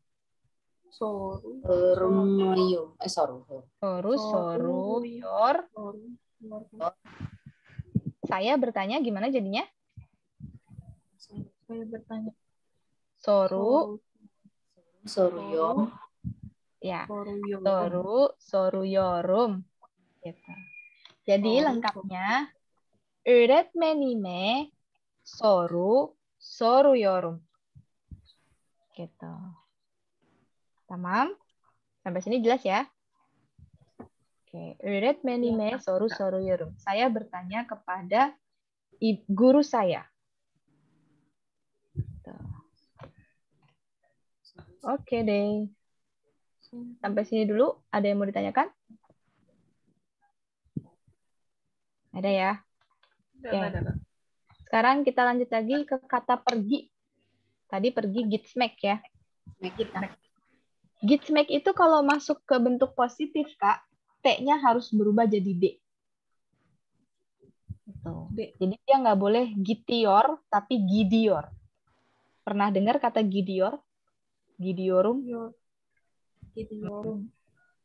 [SPEAKER 4] Sorumayo.
[SPEAKER 1] Soruyor. Saya bertanya gimana jadinya?
[SPEAKER 3] Saya bertanya.
[SPEAKER 1] Soruyor. Ya. Soruyorum. Gitu. Jadi lengkapnya Redmenime soruyorum. Gitu. Tamam? Sampai sini jelas ya? Oke. Redmenime soruyorum. Saya bertanya kepada guru saya. Gitu. Oke deh. Sampai sini dulu. Ada yang mau ditanyakan? Ada ya? Oke. Sekarang kita lanjut lagi ke kata pergi. Tadi pergi gitsmek ya. Gitsmek itu kalau masuk ke bentuk positif, Kak, T-nya harus berubah jadi D. Gitu. Jadi dia nggak boleh gitior, tapi gidior. Pernah dengar kata gidior? Gidiorum?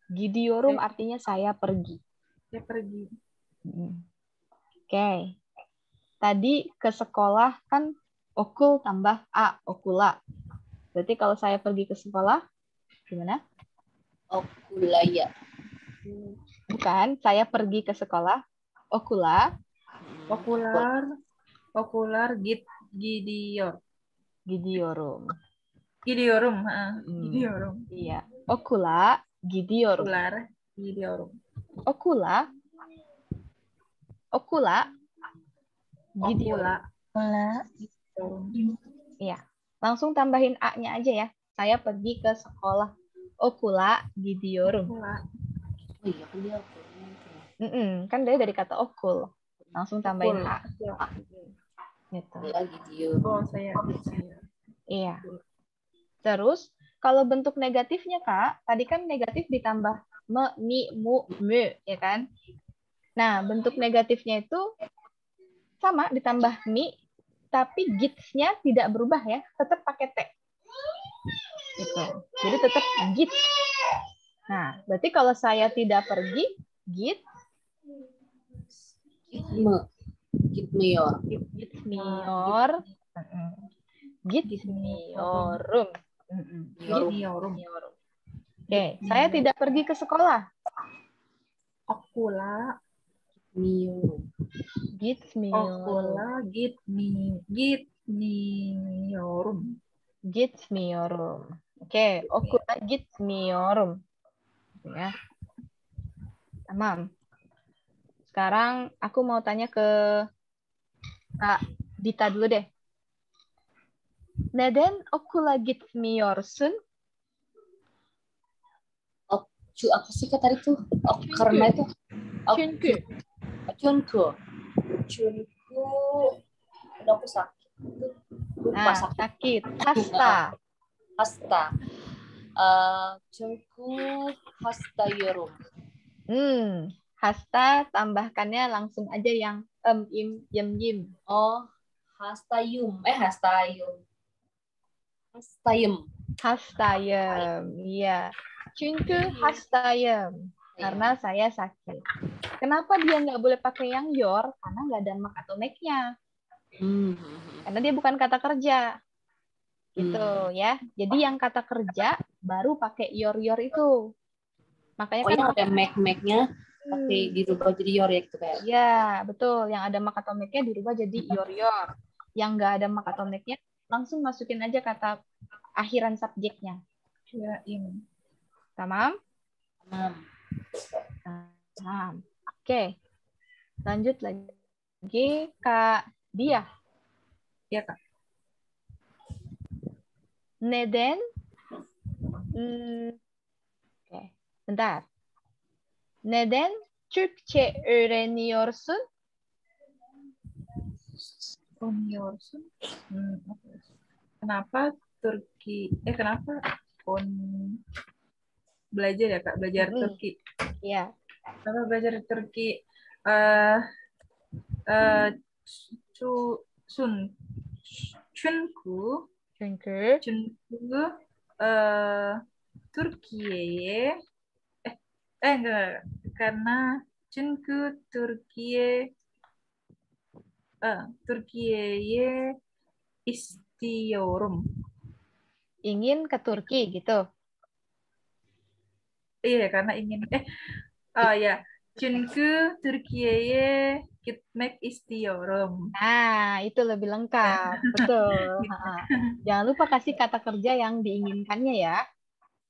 [SPEAKER 1] Gidiorum artinya saya pergi.
[SPEAKER 3] Saya pergi.
[SPEAKER 1] Oke. Tadi ke sekolah kan okul tambah A, okula. Berarti kalau saya pergi ke sekolah, gimana?
[SPEAKER 4] Okulaya.
[SPEAKER 1] Bukan, saya pergi ke sekolah. Okula.
[SPEAKER 3] Okular Gidiorum.
[SPEAKER 1] Gidiorum.
[SPEAKER 3] Gidiorum.
[SPEAKER 1] Iya. Okula Gidiorum. Okula Gidiorum. Iya. Langsung tambahin A-nya aja ya. Saya pergi ke sekolah. Okula Gidiorum.
[SPEAKER 4] Oh iya, kan dia
[SPEAKER 1] Kan dari kata okul. Langsung tambahin A. Gitu.
[SPEAKER 3] Saya.
[SPEAKER 1] Iya. Terus kalau bentuk negatifnya, Kak, tadi kan negatif ditambah me, ni, mu, me, ya kan? Nah, bentuk negatifnya itu sama ditambah mi, tapi gits-nya tidak berubah ya, tetap pakai T. Gitu. Jadi tetap gits. Nah, berarti kalau saya tidak pergi, gits.
[SPEAKER 4] Gitmior.
[SPEAKER 1] Gitmiorum. Oke, saya tidak pergi ke sekolah.
[SPEAKER 3] Okula
[SPEAKER 1] Gitmiorum. Oke, okula gitmiorum. Ya. Tamam. Sekarang aku mau tanya ke Kak Dita dulu deh. Neden okula gitmiorsun?
[SPEAKER 4] Apa sih kata itu? Karena itu. Chunku. Udah aku sakit.
[SPEAKER 1] Nah, sakit. Hasta.
[SPEAKER 4] Hasta. Jungkook hastayurum.
[SPEAKER 1] Hasta tambahkannya langsung aja yang im, yim.
[SPEAKER 4] Oh, hastayum. Hastayum.
[SPEAKER 1] Hastayem. Iya. Chunku hastayem. Karena saya sakit. Kenapa dia nggak boleh pakai yang yor? Karena nggak ada mak atau make-nya. Karena dia bukan kata kerja. Gitu ya. Jadi yang kata kerja baru pakai yor itu. Makanya kan
[SPEAKER 4] ada make-nya pakai dirubah jadi yor ya gitu kayak.
[SPEAKER 1] Ya, betul. Yang ada mak atau make-nya dirubah jadi yor. Yang nggak ada mak atau make-nya langsung masukin aja kata akhiran subjeknya.
[SPEAKER 3] Ya, ini.
[SPEAKER 1] Tamam? Tamam. Oke. Lanjut lagi Kak Dia.
[SPEAKER 3] Ya, Kak.
[SPEAKER 1] Neden. Oke. Bentar. Neden Türkçe öğreniyorsun?
[SPEAKER 3] Kenapa belajar ya Kak? Belajar Turki.
[SPEAKER 1] Iya.
[SPEAKER 3] Kenapa belajar Turki? Çünkü Türkiye'ye enggak, karena çünkü Türkiye'ye istiyorum.
[SPEAKER 1] Ingin ke Turki gitu.
[SPEAKER 3] Iya, karena ingin ya. Çünkü Türkiye'ye gitmek istiyorum.
[SPEAKER 1] Nah, itu lebih lengkap. Betul. Jangan lupa kasih kata kerja yang diinginkannya ya.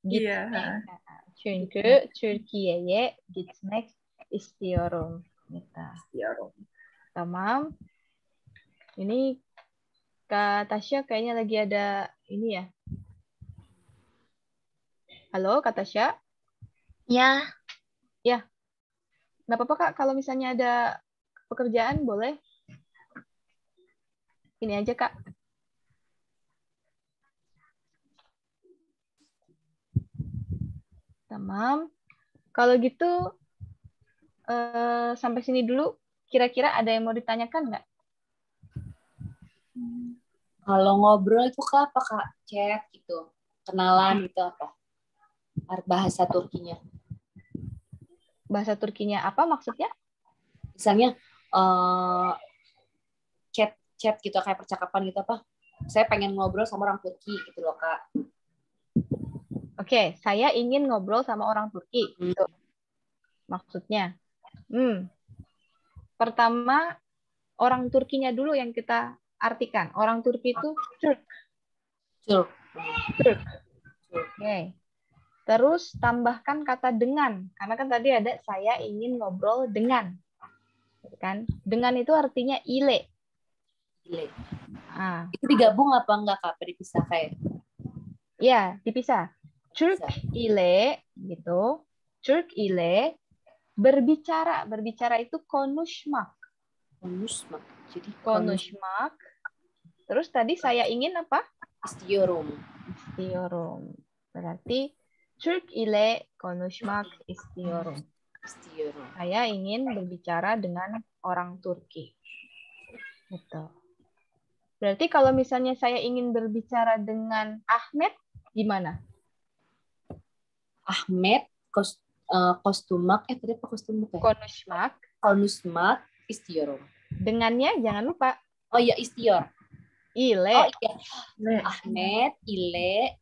[SPEAKER 1] Gitmek. Çünkü Türkiye'ye gitmek istiyorum. Gitu. Tamam. Ini Kak Tasya kayaknya lagi ada ini ya. Halo, Kak Tasya?
[SPEAKER 2] Ya.
[SPEAKER 1] Ya. Nggak apa-apa, Kak. Kalau misalnya ada pekerjaan, boleh. Ini aja, Kak. Tamam. Kalau gitu, sampai sini dulu. Kira-kira ada yang mau ditanyakan nggak?
[SPEAKER 4] Kalau ngobrol itu apa Kak? Chat gitu. Kenalan gitu apa? Bahasa Turkinya.
[SPEAKER 1] Bahasa Turkinya apa maksudnya?
[SPEAKER 4] Misalnya chat gitu kayak percakapan gitu apa? Saya pengen ngobrol sama orang Turki gitu loh Kak.
[SPEAKER 1] Oke, saya ingin ngobrol sama orang Turki. Gitu. Maksudnya. Pertama, orang Turkinya dulu yang kita artikan. Orang Turki itu Turk. Oke. Terus tambahkan kata dengan. Karena kan tadi ada saya ingin ngobrol dengan. Kan? Dengan itu artinya ile.
[SPEAKER 4] Itu digabung apa enggak Kak? Dipisah kayak?
[SPEAKER 1] Ya, dipisah. Türk ile gitu. Türk ile berbicara. Berbicara itu konuşmak.
[SPEAKER 4] Jadi
[SPEAKER 1] konuşmak. Terus tadi saya ingin apa?
[SPEAKER 4] Istiyorum.
[SPEAKER 1] Berarti Türk ile konuşmak istiyorum. Saya ingin berbicara dengan orang Turki. Gitu. Berarti kalau misalnya saya ingin berbicara dengan Ahmed, gimana?
[SPEAKER 4] Ahmed kostumak tadi apa kostumak ya? Konuşmak istiyorum.
[SPEAKER 1] Dengannya jangan lupa.
[SPEAKER 4] Oh iya istior.
[SPEAKER 1] Ile.
[SPEAKER 4] Oh iya. Ahmed ile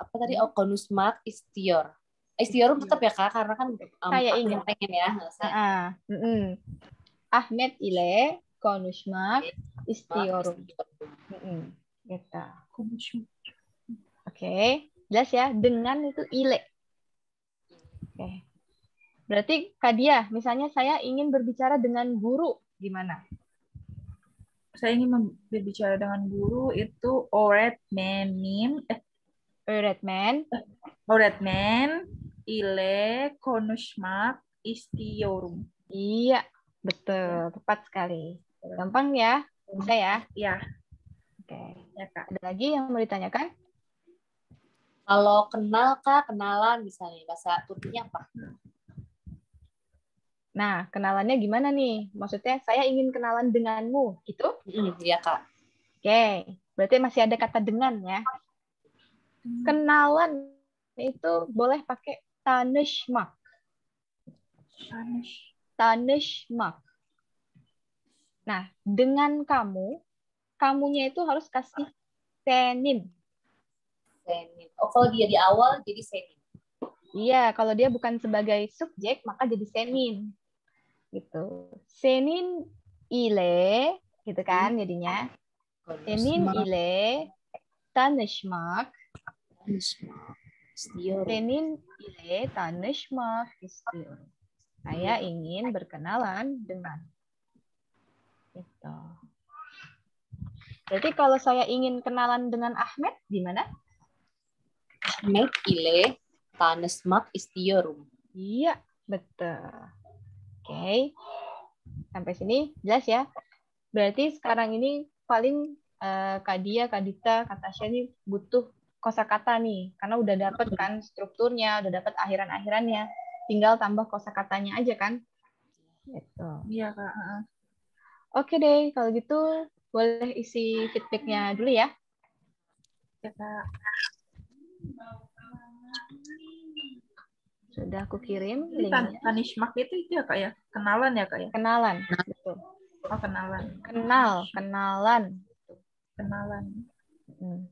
[SPEAKER 4] apa tadi? Oh konuşmak istior. Istiorum tetap ya Kak karena kan
[SPEAKER 1] saya ingin
[SPEAKER 4] pengen ya.
[SPEAKER 1] Ahmed ile konuşmak istiyorum. Gitu. Oke, jelas ya. Dengan itu ile. Oke. Berarti Kak Dia, misalnya saya ingin berbicara dengan guru, gimana?
[SPEAKER 3] Saya ingin berbicara dengan guru itu öğretmen ile konuşmak istiyorum.
[SPEAKER 1] Iya, betul. Tepat sekali. Gampang ya? Bisa ya?
[SPEAKER 3] Iya.
[SPEAKER 1] Oke.
[SPEAKER 3] Ya, Kak.
[SPEAKER 1] Ada lagi yang mau ditanyakan?
[SPEAKER 4] Kalau kenal Kak, kenalan misalnya bahasa Turkinya apa?
[SPEAKER 1] Nah, kenalannya gimana nih? Maksudnya saya ingin kenalan denganmu, gitu?
[SPEAKER 4] Iya Kak.
[SPEAKER 1] Oke, berarti masih ada kata dengan ya. Kenalan itu boleh pakai tanışmak. Tanışmak. Nah, dengan kamu, kamunya itu harus kasih senin.
[SPEAKER 4] Senin. Oh, kalau dia di awal jadi Senin.
[SPEAKER 1] Iya, kalau dia bukan sebagai subjek, maka jadi senin. Gitu. Senin ile, gitu kan jadinya. Senin ile tanışmak.
[SPEAKER 4] Istiyorum.
[SPEAKER 1] Senin ile tanışmak istiyorum. Saya ingin berkenalan dengan. Gitu. Berarti kalau saya ingin kenalan dengan Ahmed, gimana?
[SPEAKER 4] Ahmet ile tanışmak istiyorum.
[SPEAKER 1] Iya, betul. Oke. Sampai sini jelas ya. Berarti sekarang ini paling Kak Dia, Kak Dita, Kak Tasya ini butuh kosakata nih. Karena udah dapet kan strukturnya, udah dapet akhiran-akhirannya. Tinggal tambah kosakatanya aja kan. Gitu.
[SPEAKER 3] Iya, Kak.
[SPEAKER 1] Oke deh, kalau gitu boleh isi feedbacknya dulu ya.
[SPEAKER 3] Ya, Kak.
[SPEAKER 1] Sudah aku kirim
[SPEAKER 3] Ini
[SPEAKER 1] linknya.
[SPEAKER 3] tanishmak itu ya, Kak ya? Kenalan ya, Kak ya?
[SPEAKER 1] Kenalan. Betul.
[SPEAKER 3] Oh, kenalan.
[SPEAKER 1] Kenalan.
[SPEAKER 3] Kenalan.
[SPEAKER 1] Hmm.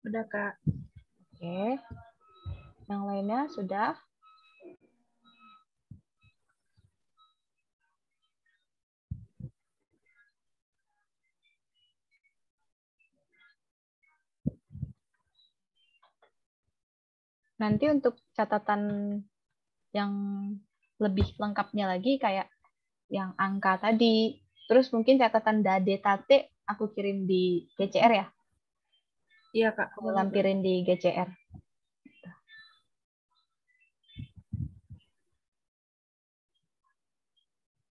[SPEAKER 3] Udah, Kak.
[SPEAKER 1] Oke. Yang lainnya sudah? Nanti untuk catatan yang lebih lengkapnya lagi kayak yang angka tadi, terus mungkin catatan dade tate aku kirim di GCR ya.
[SPEAKER 3] Iya, Kak.
[SPEAKER 1] Aku lampirin di GCR.